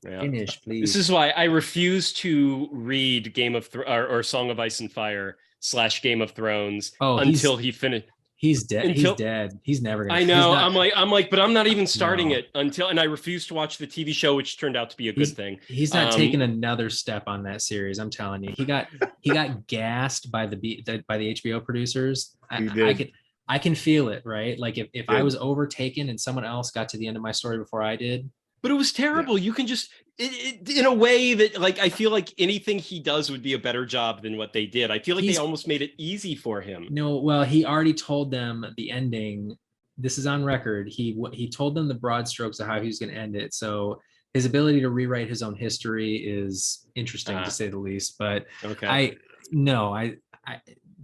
finish, please. This is why I refuse to read Game of or Song of Ice and Fire / Game of Thrones until he finished. He's dead. He's dead. He's never gonna. I know. I'm like, but I'm not even starting it until. And I refuse to watch the TV show, which turned out to be a good thing. He's not taking another step on that series. I'm telling you, he got gassed by the HBO producers. I can feel it, right? Like if I was overtaken and someone else got to the end of my story before I did. But it was terrible. Yeah. You can just, in a way that, like, I feel like anything he does would be a better job than what they did. I feel like they almost made it easy for him. No, well, he already told them the ending. This is on record. He told them the broad strokes of how he was going to end it. So his ability to rewrite his own history is interesting, to say the least. But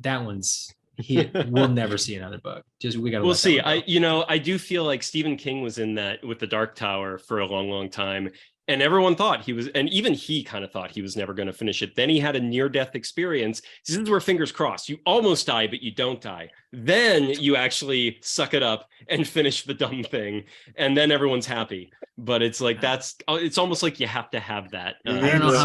that one's. We'll never see another book. We'll see. I do feel like Stephen King was in that with The Dark Tower for a long time, and everyone thought he was, and even he kind of thought he was never going to finish it. Then he had a near-death experience. This is where, fingers crossed, you almost die, but you don't die. then you actually suck it up and finish the dumb thing, and then everyone's happy. But it's like it's almost like you have to have that. I don't know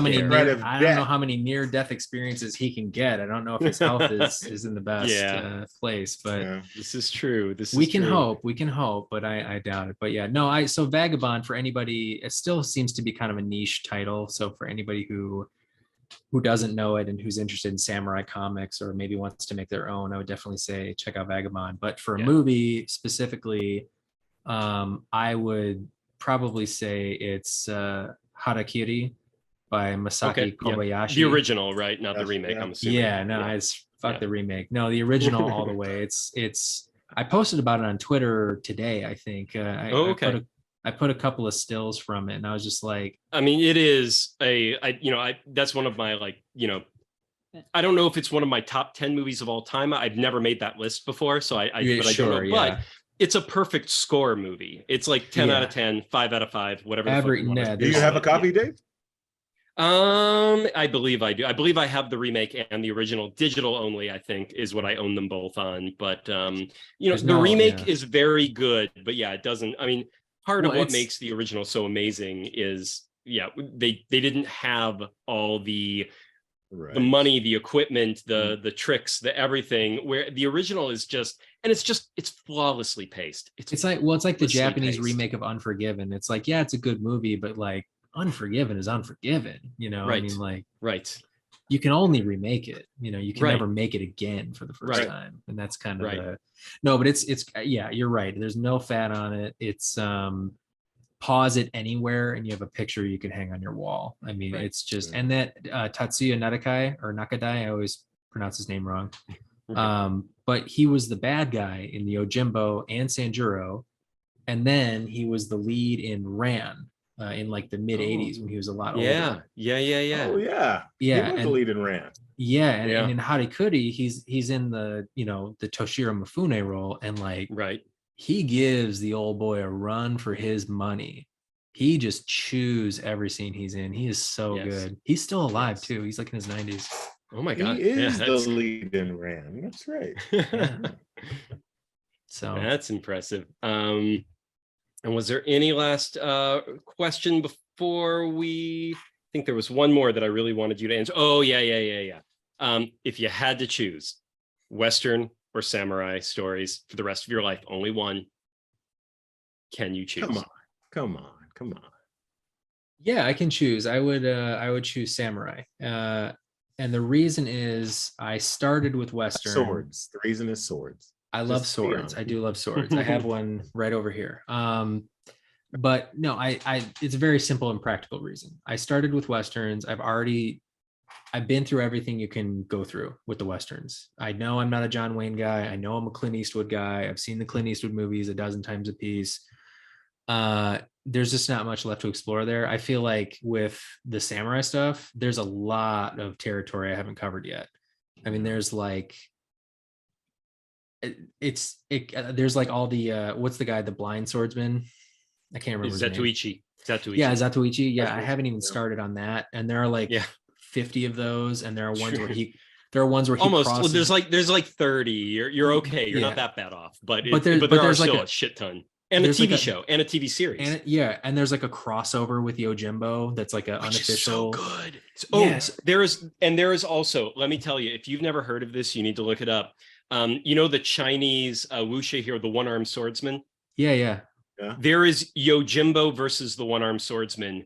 how many near-death experiences he can get. I don't know if his health is in the best place, but this is true. We can hope, but I doubt it. But yeah, no, so Vagabond, for anybody, it still seems to be kind of a niche title. So for anybody who doesn't know it and who's interested in samurai comics or maybe wants to make their own, I would definitely say check out Vagabond. But for a movie specifically, I would probably say it's Harakiri by Masaki Kobayashi. The original, right? Not the remake, I'm assuming. Fuck the remake. No, the original all the way. It's I posted about it on Twitter today, I think. I put a couple of stills from it, and I was just like, I mean, it is that's one of my, like, I don't know if it's one of my top 10 movies of all time. I've never made that list before, so I don't know. But it's a perfect score movie. It's like 10 out of 10, 5 out of 5, whatever. Do you have a copy, Dave? I believe I do. I believe I have the remake and the original. Digital only, I think, is what I own them both on. But the remake is very good. But yeah, it doesn't. I mean, part of what makes the original so amazing is they didn't have all the money, the equipment, the tricks, the everything, where the original is just, and it's flawlessly paced. It's like the Japanese remake of Unforgiven. It's like, it's a good movie, but like Unforgiven is Unforgiven, I mean, like, you can only remake it, you can never make it again for the first time. And that's kind of but it's you're right. There's no fat on it. It's pause it anywhere and you have a picture you can hang on your wall. I mean, it's just, and that Tatsuya Nakadai, I always pronounce his name wrong. But he was the bad guy in the Yojimbo and Sanjuro. And then he was the lead in Ran. In like the mid 80s when he was a lot older. Yeah. He was the lead in Ran. And in Harikuri, he's in the the Toshiro Mifune role, and like he gives the old boy a run for his money. He just chews every scene he's in. He is so good. He's still alive too. He's like in his 90s. Oh my god. He is the lead in Ran. That's right. So that's impressive. And was there any last question before we? I think there was one more that I really wanted you to answer. Oh, yeah. If you had to choose Western or samurai stories for the rest of your life, only one, can you choose? Come on. Yeah, I can choose. I would choose samurai. And the reason is I started with Western. Swords. The reason is swords. I love swords. I do love swords. I have one right over here. But no, it's a very simple and practical reason. I started with Westerns. I've been through everything you can go through with the Westerns. I know I'm not a John Wayne guy. I know I'm a Clint Eastwood guy. I've seen the Clint Eastwood movies a dozen times a piece. There's just not much left to explore there. I feel like with the samurai stuff, there's a lot of territory I haven't covered yet. I mean, there's like, there's like all the what's the guy, the blind swordsman, I can't remember Zatoichi. Zatoichi. I haven't even started on that, and there are like 50 of those, and there are ones where he almost crosses. there's like 30. You're okay, you're not that bad off, but there's still like a shit ton, and a TV show and a TV series, and there's like a crossover with Yojimbo that's like an unofficial. So good. There is also, let me tell you, if you've never heard of this, you need to look it up. The Chinese wuxia hero, the one-armed swordsman. Yeah. There is Yojimbo versus the one-armed swordsman.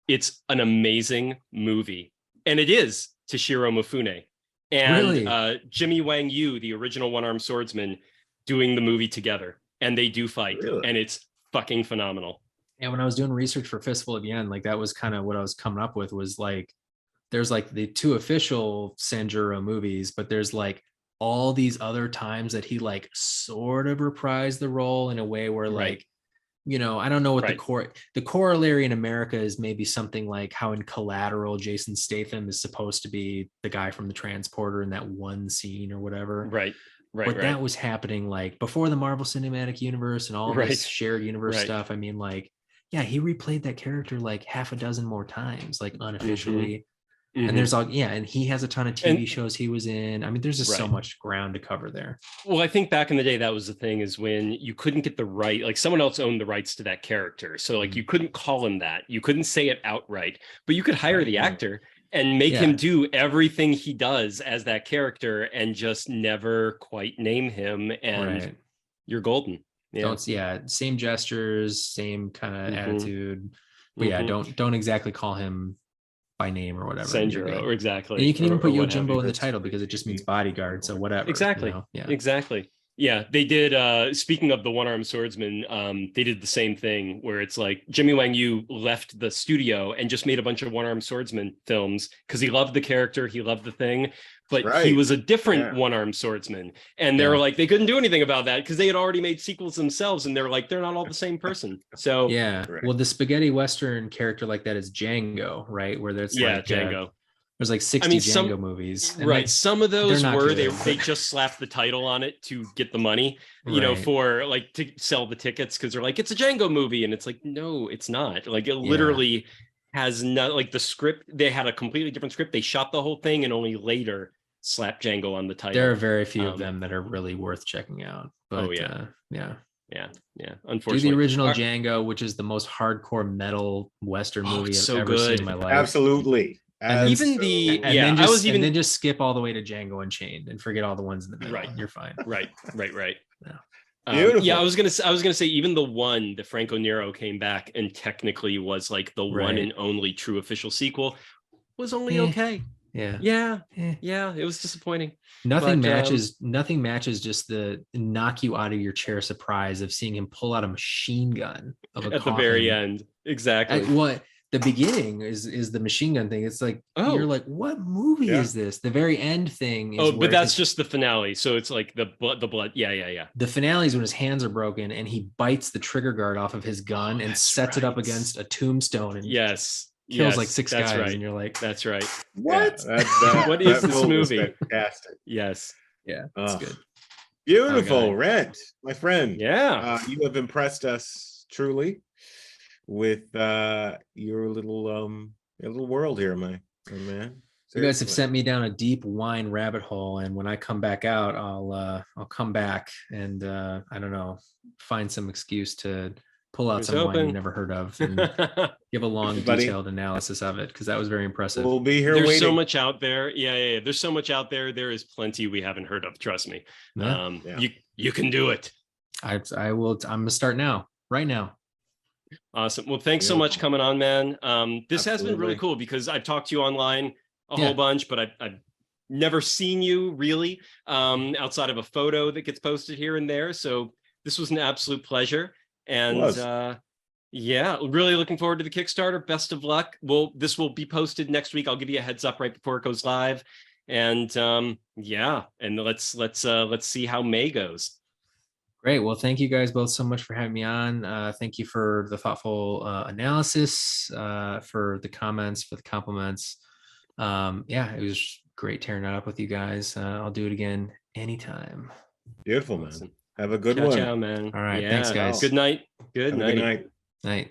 It's an amazing movie, and it is Toshiro Mifune and Jimmy Wang Yu, the original one-armed swordsman, doing the movie together, and they do fight, and it's fucking phenomenal. And when I was doing research for Fistful of Yen, like that was kind of what I was coming up with, was like there's like the 2 official Sanjuro movies, but there's like all these other times that he like sort of reprised the role in a way where like, I don't know what the corollary in America is, maybe something like how in Collateral, Jason Statham is supposed to be the guy from the transporter in that one scene or whatever. But that was happening like before the Marvel Cinematic Universe and all this shared universe stuff. I mean, like, he replayed that character like half a dozen more times, like unofficially. And there's all, and he has a ton of TV shows he was in. I mean, there's just so Right. much ground to cover there. Well, I think back in the day, that was the thing, is when you couldn't get the right, like someone else owned the rights to that character. So like you couldn't call him that. You couldn't say it outright, but you could hire the actor and make him do everything he does as that character and just never quite name him. And you're golden. Same gestures, same kind of attitude. But don't exactly call him by name or whatever. Sanjuro, or exactly. And you can even put Yojimbo in the title because it just means bodyguard, so whatever. Exactly. You know? Yeah. Exactly. Yeah, they did. Speaking of the one-armed swordsman, they did the same thing where it's like Jimmy Wang Yu left the studio and just made a bunch of one-armed swordsman films because he loved the character, he loved the thing, but he was a different one-armed swordsman. And they were like, they couldn't do anything about that because they had already made sequels themselves, and they're like, they're not all the same person. So well, the spaghetti western character like that is Django, right? Where there's Django. There's like 60 Django movies. And like, some of those were they just slapped the title on it to get the money, you know, for like to sell the tickets, because they're like, it's a Django movie, and it's like, no, it's not. Like, it literally has not, like, the script, they had a completely different script. They shot the whole thing and only later slapped Django on the title. There are very few of them that are really worth checking out. But unfortunately, do the original Django, which is the most hardcore metal western movie I've ever seen in my life. Absolutely. And even then just skip all the way to Django Unchained and forget all the ones in the middle. Right. You're fine. Right. Beautiful. I was gonna say, even the one, the Franco Nero came back and technically was like the one and only true official sequel, was only okay. It was disappointing. Nothing matches just the knock you out of your chair surprise of seeing him pull out a machine gun at the very end. Exactly. The beginning is the machine gun thing. It's like, you're like, what movie is this? The very end thing is but that's just the finale. So it's like the blood. The finale is when his hands are broken and he bites the trigger guard off of his gun and sets it up against a tombstone and kills like 6 guys. And you're like, that's right. What? What is this movie? Fantastic. Yes. Yeah, that's good. Beautiful, Rent, my friend. Yeah. You have impressed us truly with your little world here, my man. You guys have sent me down a deep wine rabbit hole, and when I come back out, I'll come back and I don't know, find some excuse to pull out some wine you've never heard of and give a long, detailed analysis of it, because that was very impressive. We'll be here. There's so much out there. Yeah. There's so much out there. There is plenty we haven't heard of. Trust me. You can do it. I will. I'm gonna start now, right now. Awesome. Well, thanks so much coming on, man. This has been really cool because I've talked to you online a whole bunch, but I've never seen you really outside of a photo that gets posted here and there. So this was an absolute pleasure. And really looking forward to the Kickstarter. Best of luck. This will be posted next week. I'll give you a heads up right before it goes live. And and let's see how May goes. Great. Well, thank you guys both so much for having me on. Thank you for the thoughtful analysis, for the comments, for the compliments. It was great tearing it up with you guys. I'll do it again anytime. Beautiful, man. Have a good one. Ciao, man. All right. Thanks, guys. Good night. Good night. Night.